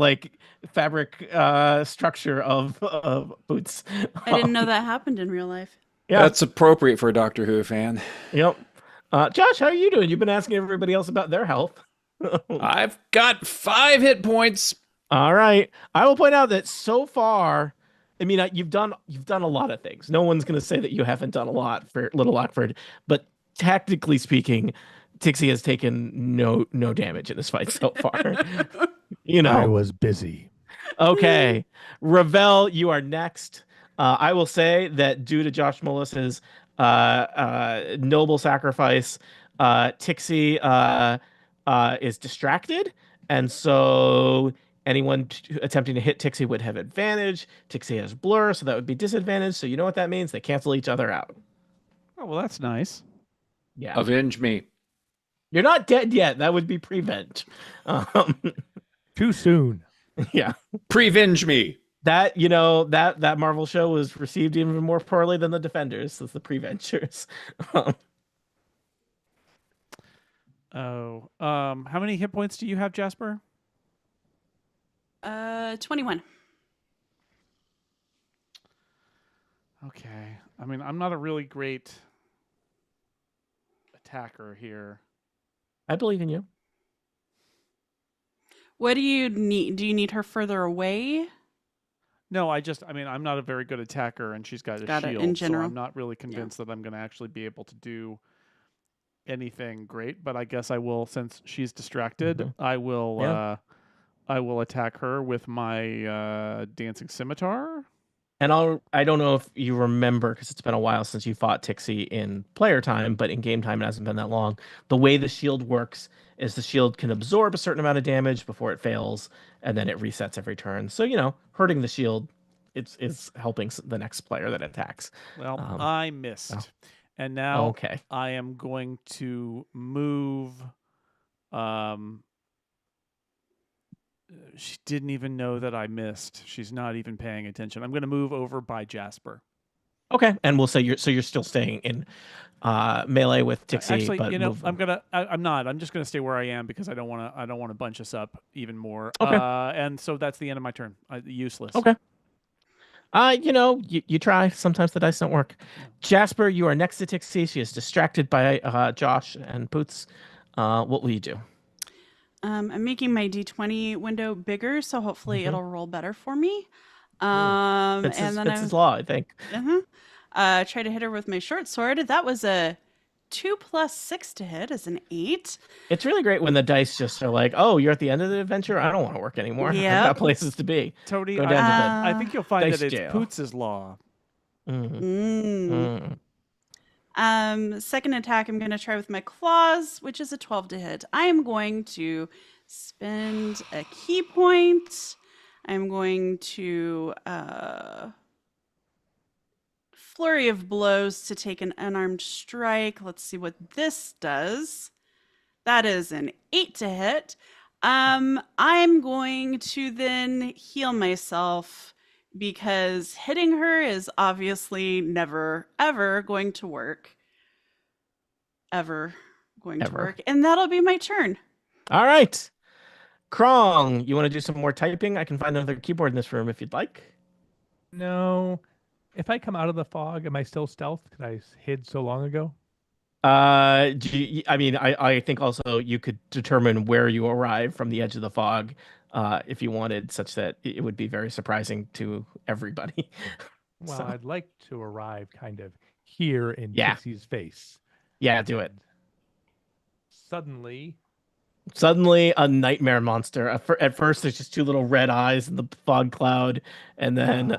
fabric structure of Boots. I didn't know that happened in real life. Yeah. That's appropriate for a Doctor Who fan. Yep. Josh, how are you doing? You've been asking everybody else about their health. I've got 5 hit points. All right. I will point out that so far, I mean, you've done a lot of things. No one's going to say that you haven't done a lot for Little Lockford, but technically speaking, Tixie has taken no damage in this fight so far. I was busy. Okay, Ravel, you are next. I will say that due to Josh Mullis's noble sacrifice, Tixie is distracted, and so anyone attempting to hit Tixie would have advantage. Tixie has blur, so that would be disadvantage. So you know what that means? They cancel each other out. Oh, well, that's nice. Yeah. Avenge me. You're not dead yet. That would be prevent. Too soon. Yeah. Prevenge me. That that Marvel show was received even more poorly than the Defenders. That's the Preventures. How many hit points do you have, Jasper? 21. Okay. I mean, I'm not a really great attacker here. I believe in you. What do you need? Do you need her further away? No, I'm not a very good attacker, and she's got a shield, in general. so I'm not really convinced that I'm going to actually be able to do anything great. But I guess I will, since she's distracted. I will attack her with my dancing scimitar. And I don't know if you remember, because it's been a while since you fought Tixie in player time, but in game time it hasn't been that long. The way the shield works is the shield can absorb a certain amount of damage before it fails, and then it resets every turn. So, hurting the shield is helping the next player that attacks. Well, I missed. And now okay. I am going to move. She didn't even know that I missed. She's not even paying attention. I'm going to move over by Jasper. Okay, and we'll say you're still staying in melee with Tixie. Actually, but I'm not. I'm just gonna stay where I am because I don't want to bunch us up even more. Okay. And so that's the end of my turn. Useless. Okay. You try. Sometimes the dice don't work. Jasper, you are next to Tixie. She is distracted by Josh and Poots. What will you do? I'm making my D20 window bigger, so hopefully it'll roll better for me. It's his law, I think. Try to hit her with my short sword. That was a 2 + 6 to hit is an 8. It's really great when the dice just are like, "Oh, you're at the end of the adventure. I don't want to work anymore. Yep. I've got places to be." Toady, Go down to I think you'll find dice that it's jail. Poots' law. Second attack, I'm going to try with my claws, which is a 12 to hit. I am going to spend a key point. I'm going to flurry of blows to take an unarmed strike. Let's see what this does. That is an 8 to hit. I'm going to then heal myself because hitting her is obviously never, ever going to work. Ever going to work. And that'll be my turn. All right. Krong, you want to do some more typing? I can find another keyboard in this room if you'd like. No. If I come out of the fog, am I still stealth? Because I hid so long ago? I think also you could determine where you arrive from the edge of the fog if you wanted, such that it would be very surprising to everybody. Well, I'd like to arrive kind of here in Tixie's face. Yeah, do it. Suddenly, a nightmare monster. At first, there's just two little red eyes in the fog cloud, and then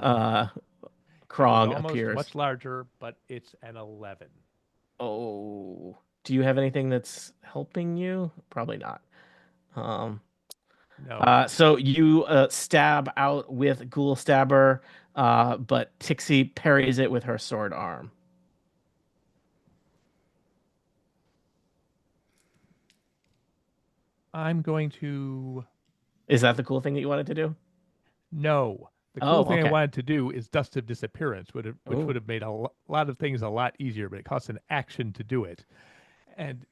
Krong appears. Much larger, but it's an 11. Oh, do you have anything that's helping you? Probably not. No. So you stab out with Ghoul Stabber, but Tixie parries it with her sword arm. I'm going to... Is that the cool thing that you wanted to do? No. The cool thing I wanted to do is Dust of Disappearance, which would have made a lot of things a lot easier, but it costs an action to do it. And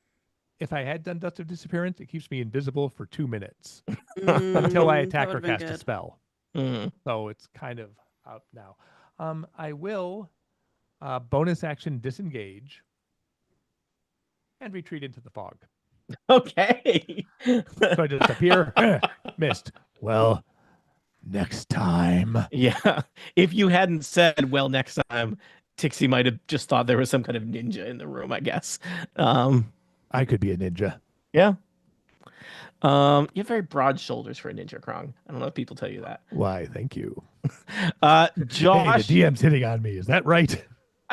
if I had done Dust of Disappearance, it keeps me invisible for 2 minutes until I attack or cast a spell. So it's kind of out now. I will Bonus action disengage and retreat into the fog. Okay. So I just appear, missed. Well, next time. Yeah. If you hadn't said, well, next time, Tixie might have just thought there was some kind of ninja in the room, I guess. I could be a ninja. Yeah. You have very broad shoulders for a ninja, Krong. I don't know if people tell you that. Why, thank you. Josh. Hey, the DM's hitting on me. Is that right?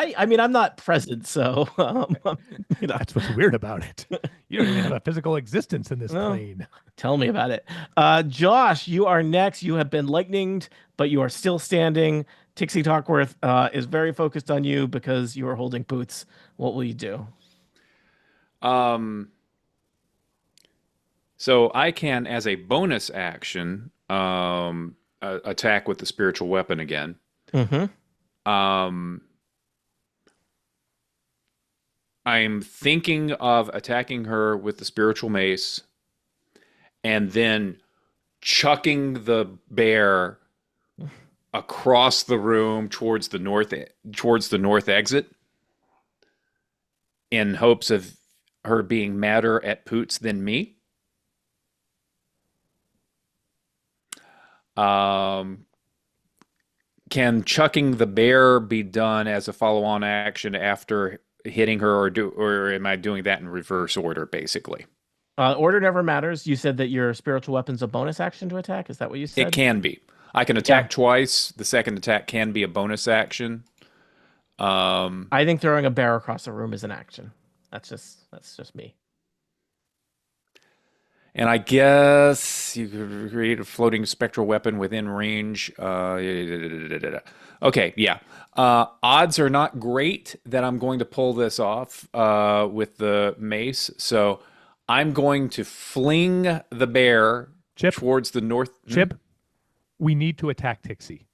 I mean, I'm not present, so That's what's weird about it. You don't even have a physical existence in this plane. Tell me about it. Josh, you are next. You have been lightninged, but you are still standing. Tixie Tockworth is very focused on you because you are holding boots. What will you do? So I can, as a bonus action, attack with the spiritual weapon again. Mm-hmm. I'm thinking of attacking her with the spiritual mace and then chucking the bear across the room towards the north exit in hopes of her being madder at Poots than me. Can chucking the bear be done as a follow-on action after hitting her, or am I doing that in reverse order, basically? Order never matters. You said that your spiritual weapon's a bonus action to attack. Is that what you said? It can be. I can attack twice. The second attack can be a bonus action. I think throwing a bear across a room is an action. That's just me. And I guess you could create a floating spectral weapon within range. Okay, yeah. Odds are not great that I'm going to pull this off with the mace. So I'm going to fling the bear towards the north. Chip, we need to attack Tixie.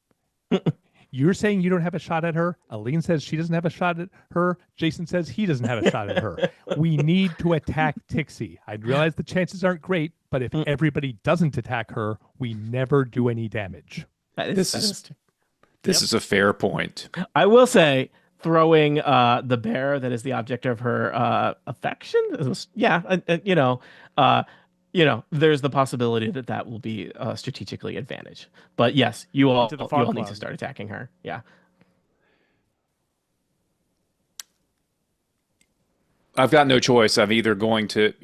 You're saying you don't have a shot at her. Aline says she doesn't have a shot at her. Jason says he doesn't have a shot at her. We need to attack Tixie. I realize the chances aren't great, but if everybody doesn't attack her, we never do any damage. This is a fair point. I will say, throwing the bear that is the object of her affection, there's the possibility that will be strategically advantage. But yes, you all need to start attacking her. Yeah. I've got no choice. I'm either going to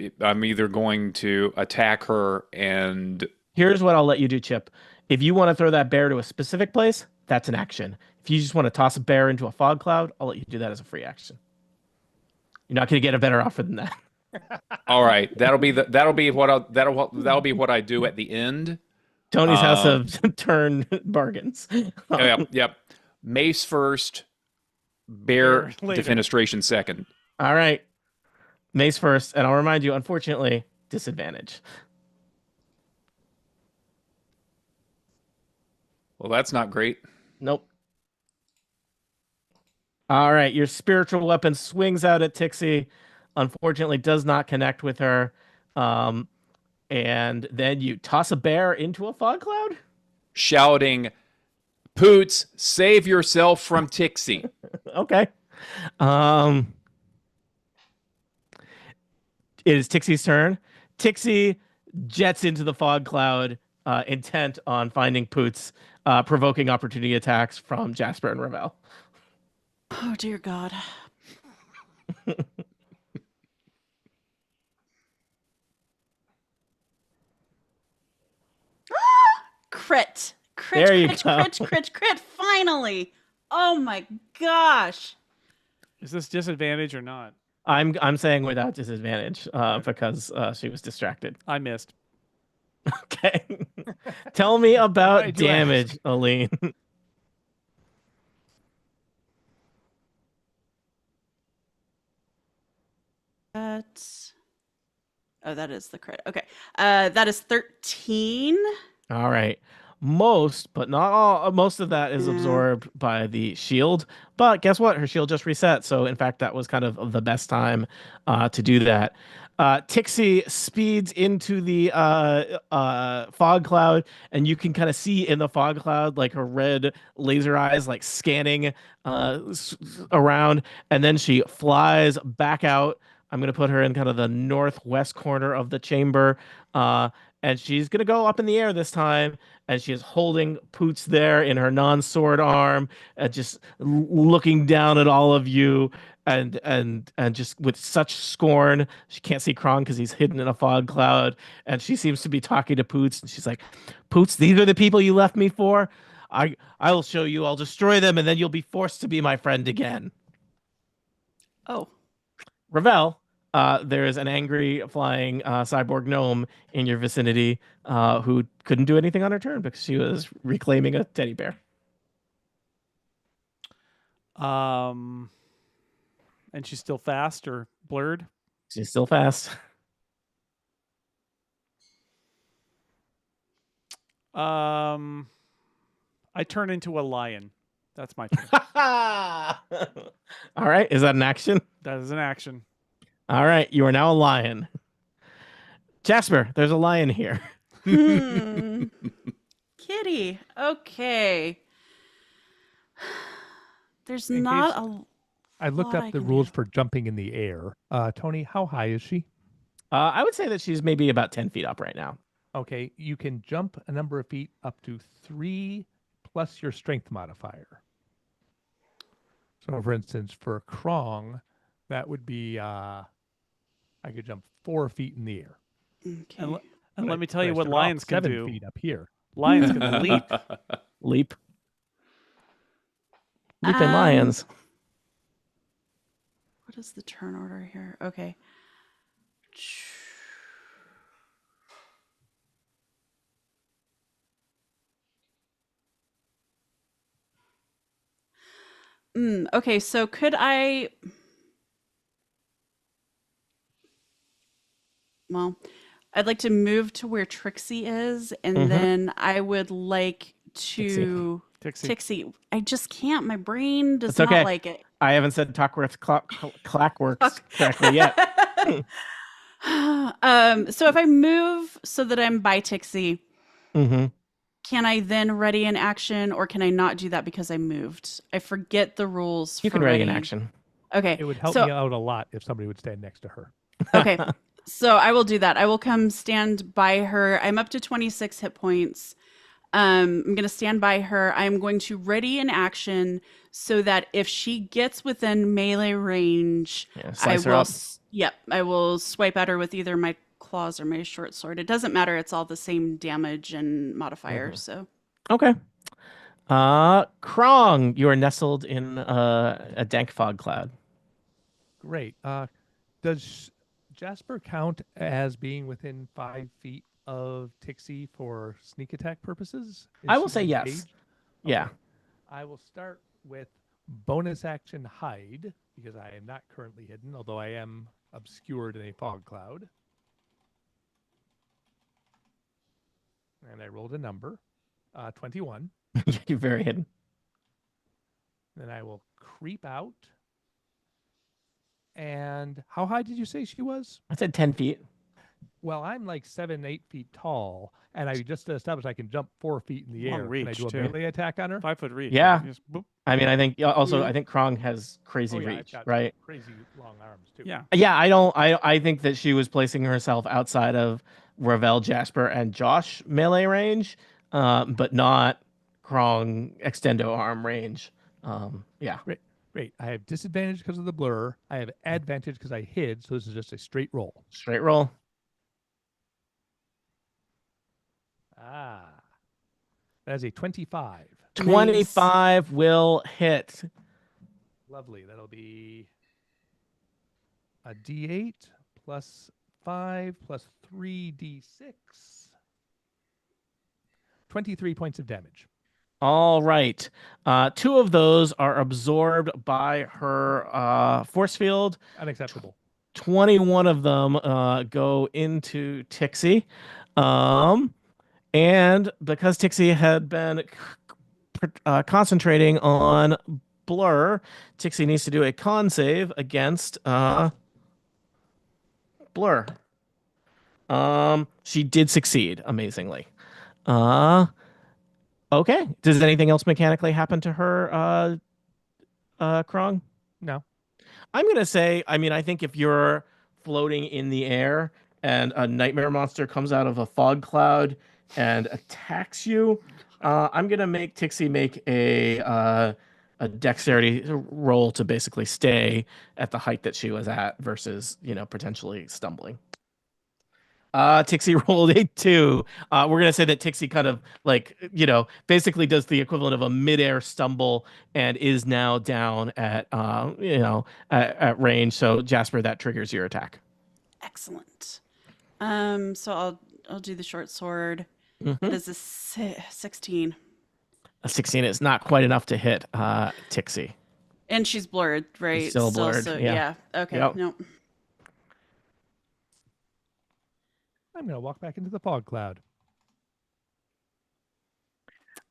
attack her, and here's what I'll let you do, Chip. If you want to throw that bear to a specific place, that's an action. If you just want to toss a bear into a fog cloud, I'll let you do that as a free action. You're not going to get a better offer than that. All right, that'll be what I do at the end. Tony's House of Turn bargains. Yep. Mace first, bear defenestration second. All right, mace first, and I'll remind you, unfortunately, disadvantage. Well, that's not great. Nope. All right, your spiritual weapon swings out at Tixie. Unfortunately, does not connect with her. And then you toss a bear into a fog cloud? Shouting, Poots, save yourself from Tixie. Okay. It is Tixie's turn. Tixie jets into the fog cloud, intent on finding Poots, provoking opportunity attacks from Jasper and Ravel. Oh, dear God. Crit. There you go. Crit. Finally. Oh my gosh. Is this disadvantage or not? I'm saying without disadvantage because she was distracted. I missed. Okay. Tell me about damage, Aline. That is the crit. Okay. That is 13. All right. Most, but not all, most of that is Yeah. absorbed by the shield. But guess what? Her shield just reset. So, in fact, that was kind of the best time to do that. Tixie speeds into the fog cloud, and you can kind of see in the fog cloud like her red laser eyes like scanning around, and then she flies back out. I'm going to put her in kind of the northwest corner of the chamber. And she's going to go up in the air this time, and she is holding Poots there in her non-sword arm, just looking down at all of you, and just with such scorn. She can't see Krong because he's hidden in a fog cloud, and she seems to be talking to Poots, and she's like, "Poots, these are the people you left me for. I will show you. I'll destroy them, and then you'll be forced to be my friend again." Oh. Ravel, there is an angry flying cyborg gnome in your vicinity who couldn't do anything on her turn because she was reclaiming a teddy bear. And she's still fast or blurred? She's still fast. I turn into a lion. That's my turn. All right. Is that an action? That is an action. All right. You are now a lion. Jasper, there's a lion here. Kitty. Okay. There's not a. I looked up the rules for jumping in the air. Tony, how high is she? I would say that she's maybe about 10 feet up right now. Okay, you can jump a number of feet up to 3 plus your strength modifier. So, for instance, for Krong, that would be I could jump 4 feet in the air. Okay. And let me tell you what lions can 7 do. feet up here. Lions can leap. Leap. Leaping lions. What is the turn order here? Okay. Okay, so could I... Well, I'd like to move to where Trixie is, and then I would like to... Tixie. I just can't. My brain does not like it. I haven't said Tockworth Clockworks correctly yet. So if I move so that I'm by Tixie, can I then ready an action, or can I not do that because I moved? I forget the rules. You can ready an action. Okay. It would help me out a lot if somebody would stand next to her. Okay. So I will do that. I will come stand by her. I'm up to 26 hit points. I'm going to stand by her. I'm going to ready an action so that if she gets within melee range, I will swipe at her with either my claws or my short sword. It doesn't matter. It's all the same damage and modifier. So okay. Krong, you are nestled in a dank fog cloud. Great. Does Jasper count as being within 5 feet of Tixie for sneak attack purposes? I will say yes. Okay. Yeah. I will start with bonus action hide because I am not currently hidden, although I am obscured in a fog cloud. And I rolled a number, 21. You're very hidden. Then I will creep out. And how high did you say she was? I said 10 feet. Well, I'm like 7, 8 feet tall, and I just established I can jump 4 feet in the air. Reach, can I do a too. melee attack on her? 5 foot reach. Yeah. Just boop. I mean, I think also I think Krong has crazy I've reach, got right? Crazy long arms too. Yeah. Yeah, I think that she was placing herself outside of Ravel, Jasper, and Josh melee range, but not Krong extendo arm range. Yeah. Great. I have disadvantage because of the blur. I have advantage because I hid, so this is just a straight roll. Straight roll. That's a 25. 25 will hit. Lovely. That'll be a D8 plus 5 plus 3D6. 23 points of damage. All right. 2 of those are absorbed by her force field. Unacceptable. 21 of them go into Tixie. And because Tixie had been concentrating on Blur, Tixie needs to do a con save against Blur. She did succeed amazingly. Okay. Does anything else mechanically happen to her, Krong? No. I'm gonna say, I mean, I think if you're floating in the air and a nightmare monster comes out of a fog cloud and attacks you, I'm gonna make Tixie make a dexterity roll to basically stay at the height that she was at versus, potentially stumbling. Tixie rolled a 2. We're gonna say that Tixie kind of basically does the equivalent of a midair stumble and is now down at at range. So Jasper, that triggers your attack. Excellent. So I'll do the short sword. It is a 16. A 16 is not quite enough to hit Tixie. And she's blurred, right? She's still blurred. So, yeah. Okay. Yep. No. I'm going to walk back into the fog cloud.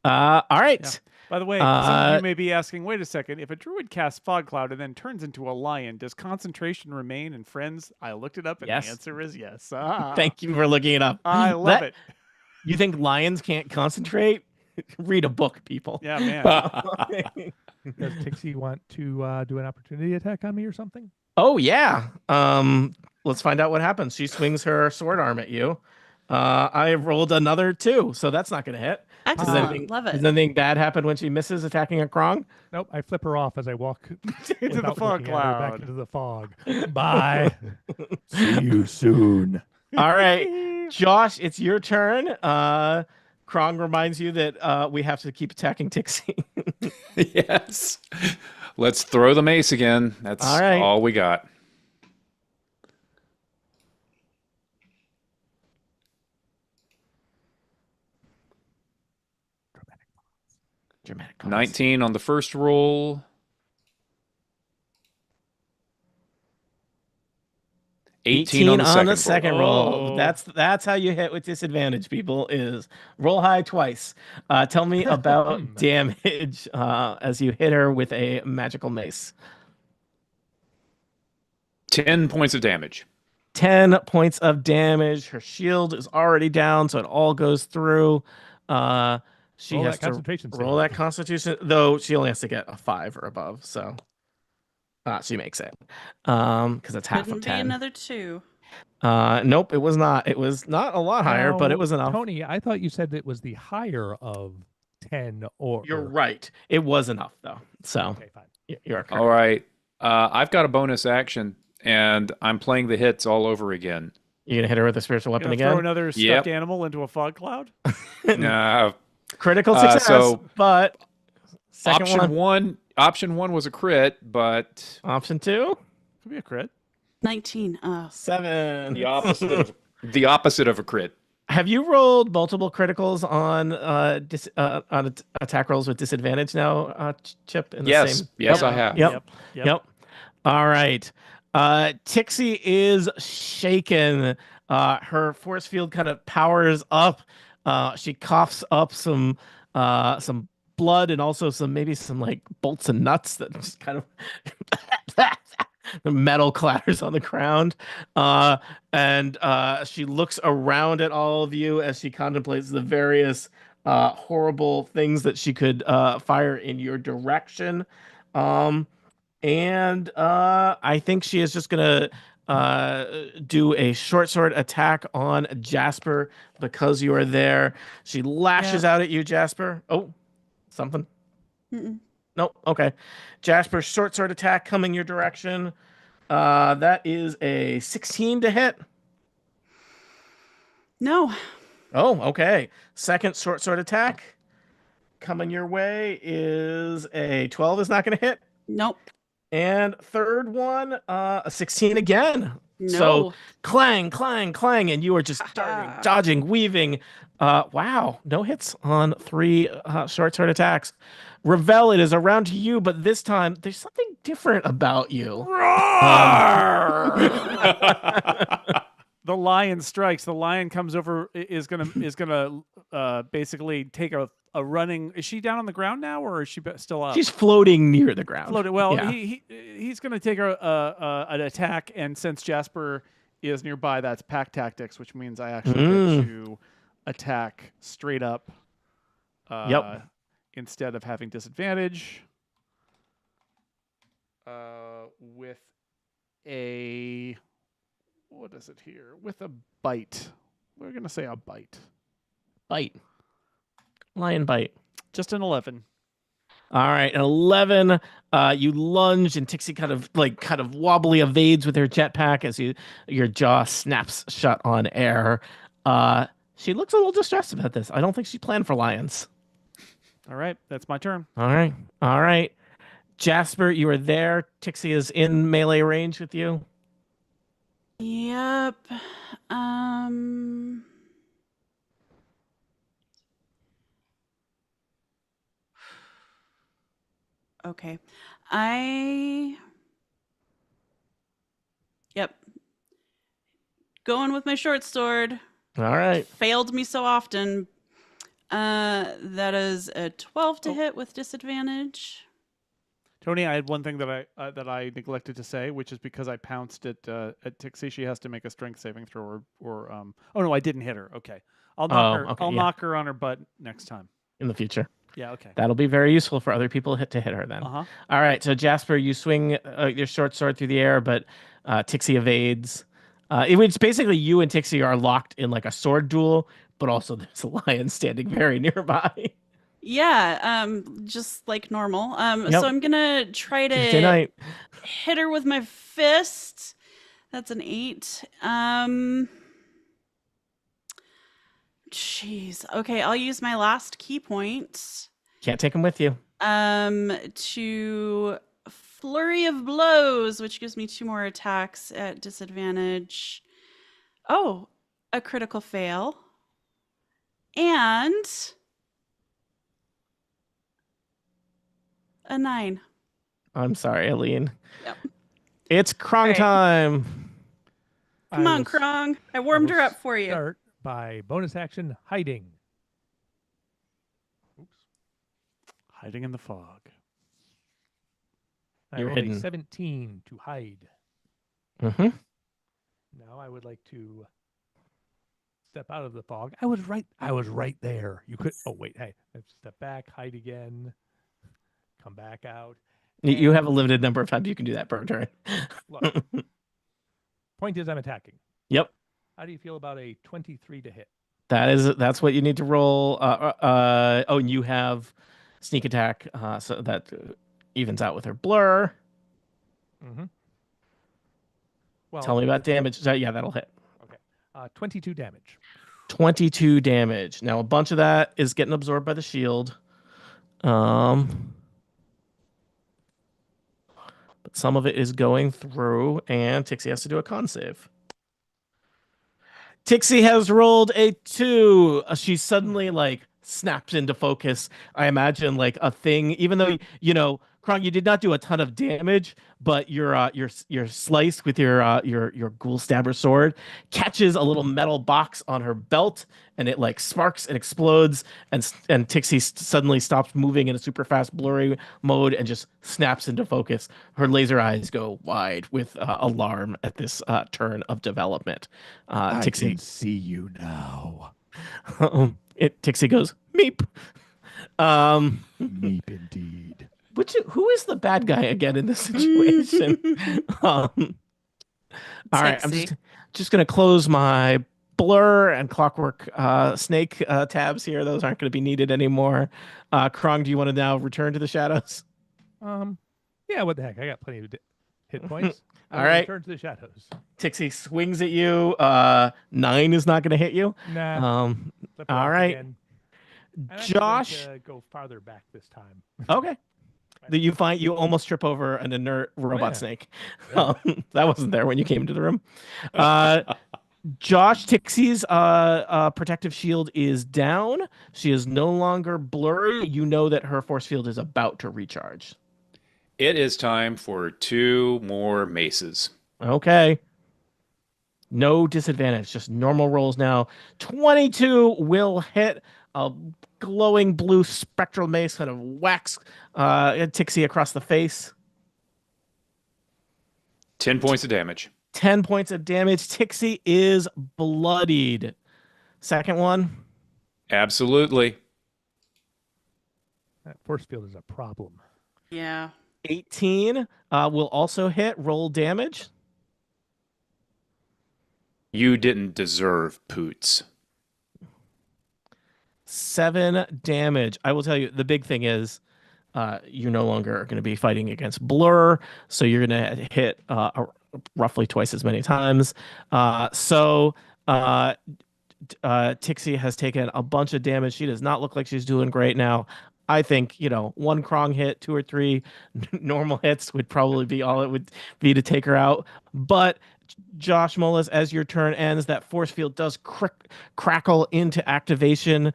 All right. Yeah. By the way, some of you may be asking, wait a second, if a druid casts fog cloud and then turns into a lion, does concentration remain? And friends, I looked it up and Yes. the answer is yes. Thank you for looking it up. I love it. You think lions can't concentrate? Read a book, people. Yeah, man. Does Tixie want to do an opportunity attack on me or something? Oh, yeah. Let's find out what happens. She swings her sword arm at you. I rolled another 2, so that's not going to hit. Excellent. Love it. Does anything bad happen when she misses attacking a Krong? Nope. I flip her off as I walk Into the fog back cloud. into the fog. Bye. See you soon. All right. Josh, it's your turn. Krong reminds you that we have to keep attacking Tixie. Yes. Let's throw the mace again. That's all right. All we got. Dramatic pause. 19 on the first roll. 18 on the second roll. roll. That's how you hit with disadvantage, people, is roll high twice. Tell me about damage as you hit her with a magical mace. 10 points of damage. 10 points of damage. Her shield is already down, so it all goes through. She Roll has that to concentration roll save. that constitution, though she only has to get a 5 or above, so she makes it. Because it's half Couldn't of be 10. another 2. Nope, it was not. It was not a lot higher, but it was enough. Tony, I thought you said it was the higher of 10 or... You're right. It was enough, though. So Okay, fine. you're correct. All right. I've got a bonus action, and I'm playing the hits all over again. You gonna hit her with a spiritual weapon Gonna again? throw another stuffed animal into a fog cloud? Critical success, so but second option one was a crit, but option 2, Could be a crit. 19. 7. the opposite of a crit. Have you rolled multiple criticals on attack rolls with disadvantage now, Chip? In the Yes, same... yes, I have. Yep. All right. Tixie is shaken. Her force field kind of powers up. She coughs up some blood and also maybe some like bolts and nuts that just kind of the metal clatters on the ground. And she looks around at all of you as she contemplates the various horrible things that she could fire in your direction. And I think she is just gonna do a short sword attack on Jasper because you are there. She lashes out at you, Jasper. Oh, something? Nope. Okay. Jasper, short sword attack coming your direction. That is a 16 to hit. No. Oh, okay. Second short sword attack coming your way is a 12 is not going to hit. Nope. And third one, a 16 again. No. So clang, clang, clang, and you are just darting, dodging, weaving. Wow, no hits on 3 short sword attacks. Ravel, it is around to you, but this time there's something different about you. The lion strikes, the lion comes over, is gonna basically take a running. Is she down on the ground now, or is she still up? She's floating near the ground. Floated. Well, yeah. he's gonna take an attack, and since Jasper is nearby, that's pack tactics, which means I actually get to attack straight up. Instead of having disadvantage. With a, what is it here? With a bite. We're going to say a bite. Bite. Lion bite. Just an 11. All right, an 11. You lunge, and Tixie kind of wobbly evades with her jetpack as your jaw snaps shut on air. She looks a little distressed about this. I don't think she planned for lions. All right, that's my turn. All right. Jasper, you are there. Tixie is in melee range with you. Yep. Okay. Yep. Going with my short sword. All right. Failed me so often. That is a 12 to hit with disadvantage. Tony, I had one thing that I neglected to say, which is because I pounced at Tixie, she has to make a strength saving throw or oh no, I didn't hit her. Okay. I'll knock her on her butt next time. In the future. Yeah, okay. That'll be very useful for other people to hit her then. Uh-huh. All right, so Jasper, you swing your short sword through the air, but Tixie evades. It's basically you and Tixie are locked in like a sword duel, but also there's a lion standing very nearby. Yeah, just like normal. So I'm gonna try to hit her with my fist. That's an 8. Jeez. Okay, I'll use my last key point. Can't take them with you. To flurry of blows, which gives me 2 more attacks at disadvantage. Oh, a critical fail. And a 9. I'm sorry, Aline. Yep. It's Krong time. Come on, Krong. I warmed her up for you. Start by bonus action hiding. Oops. Hiding in the fog. I You're rolled a hidden. 17 to hide. Mm-hmm. Now I would like to step out of the fog. I was right there. You could. Oh wait, hey, step back, hide again, come back out. You have a limited number of times you can do that per turn. Look, point is, I'm attacking. Yep. How do you feel about a 23 to hit? That's what you need to roll. And you have sneak attack, so that evens out with her blur. Mm-hmm. Well, Tell me about damage. Yeah, that'll hit. Okay. 22 damage. 22 damage. Now a bunch of that is getting absorbed by the shield. But some of it is going through, and Tixie has to do a con save. Tixie has rolled a 2. She suddenly snaps into focus. I imagine a thing, even though Krong, you did not do a ton of damage, but your slice with your ghoul stabber sword catches a little metal box on her belt, and it sparks and explodes, and Tixie suddenly stops moving in a super fast blurry mode and just snaps into focus. Her laser eyes go wide with alarm at this turn of development. Tixie, I can see you now. Tixie goes meep. Meep indeed. Who is the bad guy again in this situation? All right, I'm just gonna close my blur and clockwork snake tabs here. Those aren't going to be needed anymore. Krong, do you want to now return to the shadows? Yeah, what the heck? I got plenty of hit points. All right. Return to the shadows. Tixie swings at you. 9 is not going to hit you. Nah. All right. Again. Josh, go farther back this time. Okay. You find you almost trip over an inert robot snake. Yeah. That wasn't there when you came into the room. Josh, Tixie's protective shield is down. She is no longer blurry. You know that her force field is about to recharge. It is time for 2 more maces. Okay. No disadvantage, just normal rolls now. 22 will hit. A glowing blue spectral mace kind of whacks Tixie across the face. 10 points of damage. 10 points of damage. Tixie is bloodied. Second one. Absolutely. That force field is a problem. Yeah. 18 will also hit. Roll damage. You didn't deserve Poots. 7 damage. I will tell you, the big thing is you're no longer going to be fighting against Blur, so you're going to hit roughly twice as many times. Tixie has taken a bunch of damage. She does not look like she's doing great now. I think, one Krong hit, 2 or 3 normal hits would probably be all it would be to take her out. But Josh Mullis, as your turn ends, that force field does crackle into activation.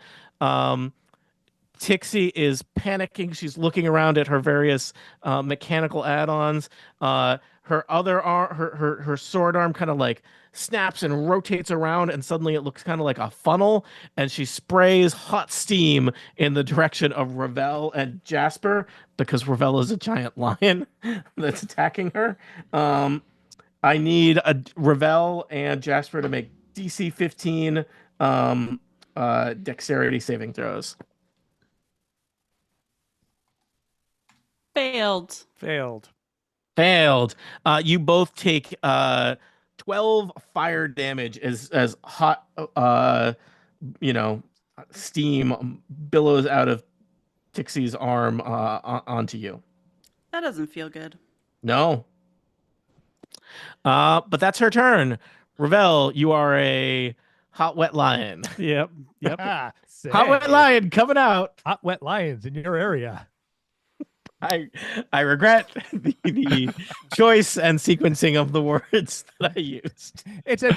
Tixie is panicking. She's looking around at her various mechanical add-ons. Her other arm, her sword arm, kind of like snaps and rotates around, and suddenly it looks kind of like a funnel. And she sprays hot steam in the direction of Ravel and Jasper because Ravel is a giant lion that's attacking her. I need Ravel and Jasper to make DC 15 dexterity saving throws. Failed. Failed. You both take 12 fire damage as hot steam billows out of Tixie's arm onto you. That doesn't feel good. No. But that's her turn. Ravel, you are a hot wet lion. Yep. Hot wet lion coming out. Hot wet lions in your area. I regret the choice and sequencing of the words that I used. It's a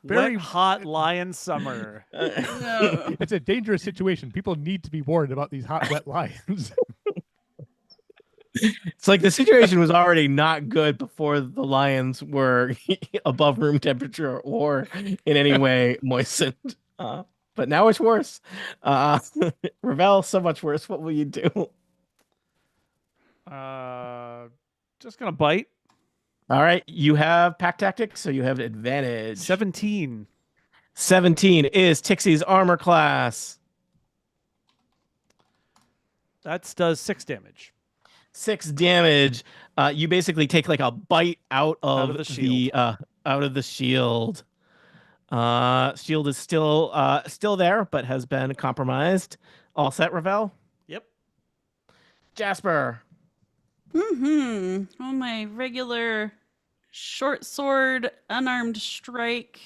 very Wet, hot lion summer. No. It's a dangerous situation. People need to be warned about these hot wet lions. It's like the situation was already not good before the lions were above room temperature or in any way moistened. But now it's worse. Ravel, so much worse. What will you do? Just gonna bite. All right, you have pack tactics, so you have advantage. 17. 17 is Tixie's armor class. That does 6 damage. 6 damage. You basically take like a bite out of the shield. Out of the shield. Shield is still there, but has been compromised. All set, Ravel? Yep. Jasper. On my regular short sword, unarmed strike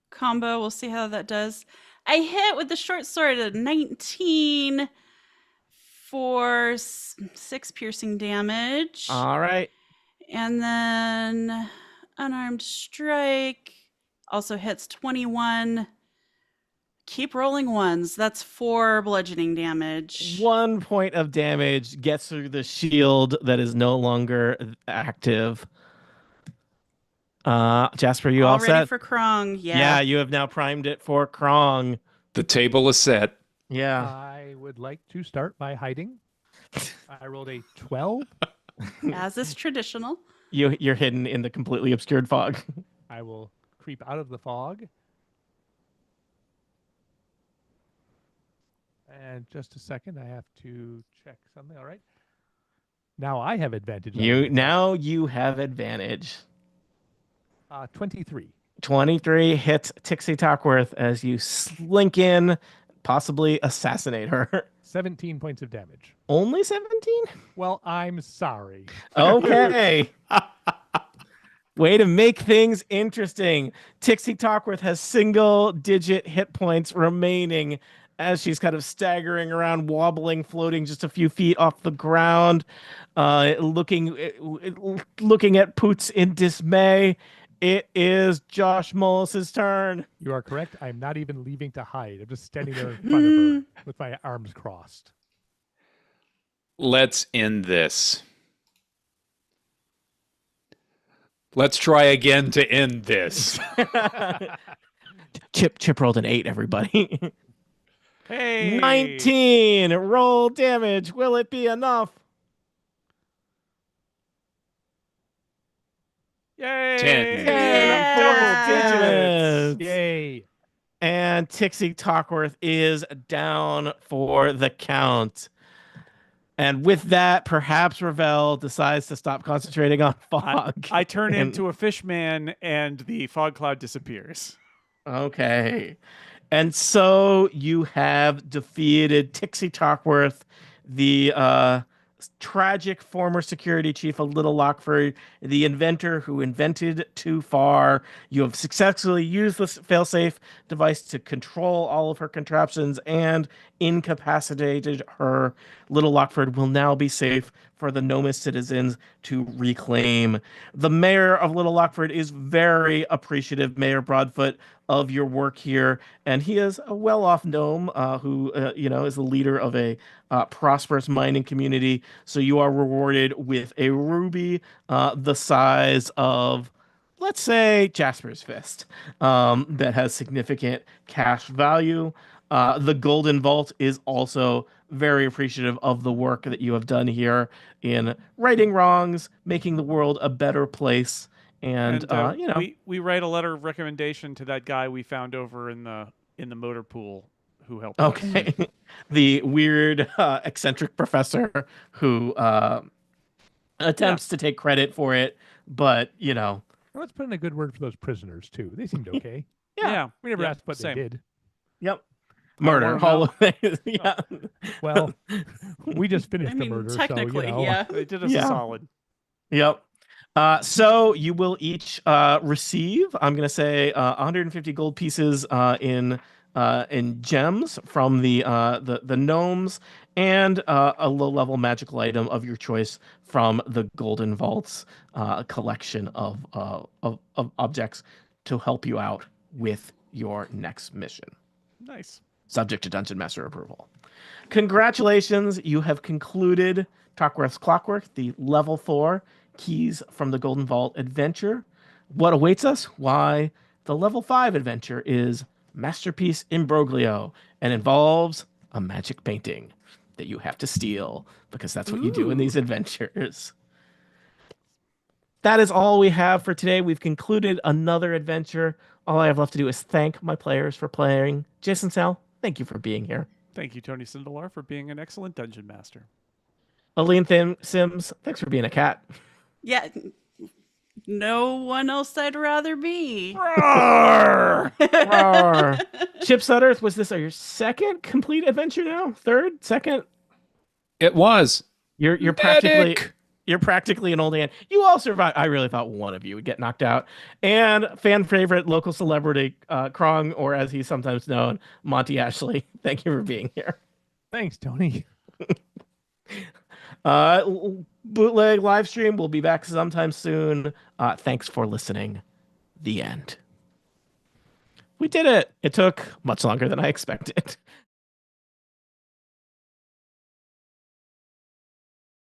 combo. We'll see how that does. I hit with the short sword at 19 for 6 piercing damage. All right. And then unarmed strike also hits 21. Keep rolling ones. That's 4 bludgeoning damage. 1 point of damage gets through the shield that is no longer active. Jasper, you all ready set? for Krong. Yeah, you have now primed it for Krong. The table is set. Yeah. I would like to start by hiding. I rolled a 12. As is traditional. You're hidden in the completely obscured fog. I will creep out of the fog. And just a second, I have to check something. All right. Now I have advantage. You have advantage. 23. 23 hits Tixie Tockworth as you slink in, possibly assassinate her. 17 points of damage. Only 17? Well, I'm sorry. Okay. Way to make things interesting. Tixie Tockworth has single-digit hit points remaining as she's kind of staggering around, wobbling, floating just a few feet off the ground, looking at Poots in dismay. It is Josh Mullis's turn. You are correct. I'm not even leaving to hide. I'm just standing there in front of her with my arms crossed. Let's end this. Let's try again to end this. Chip rolled an 8, everybody. Hey, 19. Roll damage. Will it be enough? Yay! 10. 10. Yeah. Double digits. Yay. And Tixie Tockworth is down for the count. And with that, perhaps Ravel decides to stop concentrating on fog. I turn And- into a fish man, and the fog cloud disappears. Okay. And so you have defeated Tixie Tockworth, the tragic former security chief of Little Lockford, the inventor who invented Too Far. You have successfully used this failsafe device to control all of her contraptions and incapacitated her. Little Lockford will now be safe for the Nomus citizens to reclaim. The mayor of Little Lockford is very appreciative, Mayor Broadfoot, of your work here, and he is a well-off gnome who, is the leader of a prosperous mining community. So you are rewarded with a ruby the size of, let's say, Jasper's Fist, that has significant cash value. The Golden Vault is also very appreciative of the work that you have done here in righting wrongs, making the world a better place. And we write a letter of recommendation to that guy we found over in the motor pool who helped us. okay, the weird eccentric professor who attempts to take credit for it, but Well, let's put in a good word for those prisoners too. They seemed okay. Yeah, We never yeah, asked what same. they did. yep, murder, Hall Hall of yeah. Well, we just finished I the mean, murder, technically, so yeah. They did us Yeah. a solid. Yep. So you will each receive, I'm going to say, 150 gold pieces in gems from the gnomes, and a low-level magical item of your choice from the Golden Vault's collection of objects to help you out with your next mission, Nice. subject to Dungeon Master approval. Congratulations, you have concluded Tockworth's Clockwork, the level 4 Keys from the Golden Vault adventure. What awaits us? Why, the level 5 adventure is Masterpiece Imbroglio and involves a magic painting that you have to steal, because that's what you do in these adventures. That is all we have for today. We've concluded another adventure. All I have left to do is thank my players for playing. Jason Sal, thank you for being here. Thank you, Tony Sindelar, for being an excellent dungeon master. Aline Sims, thanks for being a cat. Yeah. No one else I'd rather be. Roar! Roar. Chip Sutters, was this your second complete adventure now? Third? Second? It was. You're Medic! practically an old man. You all survived. I really thought one of you would get knocked out. And fan favorite local celebrity, Krong, or as he's sometimes known, Monty Ashley. Thank you for being here. thanks, Tony. Bootleg live stream will be back sometime soon. Thanks for listening. The end. We did it. It took much longer than I expected.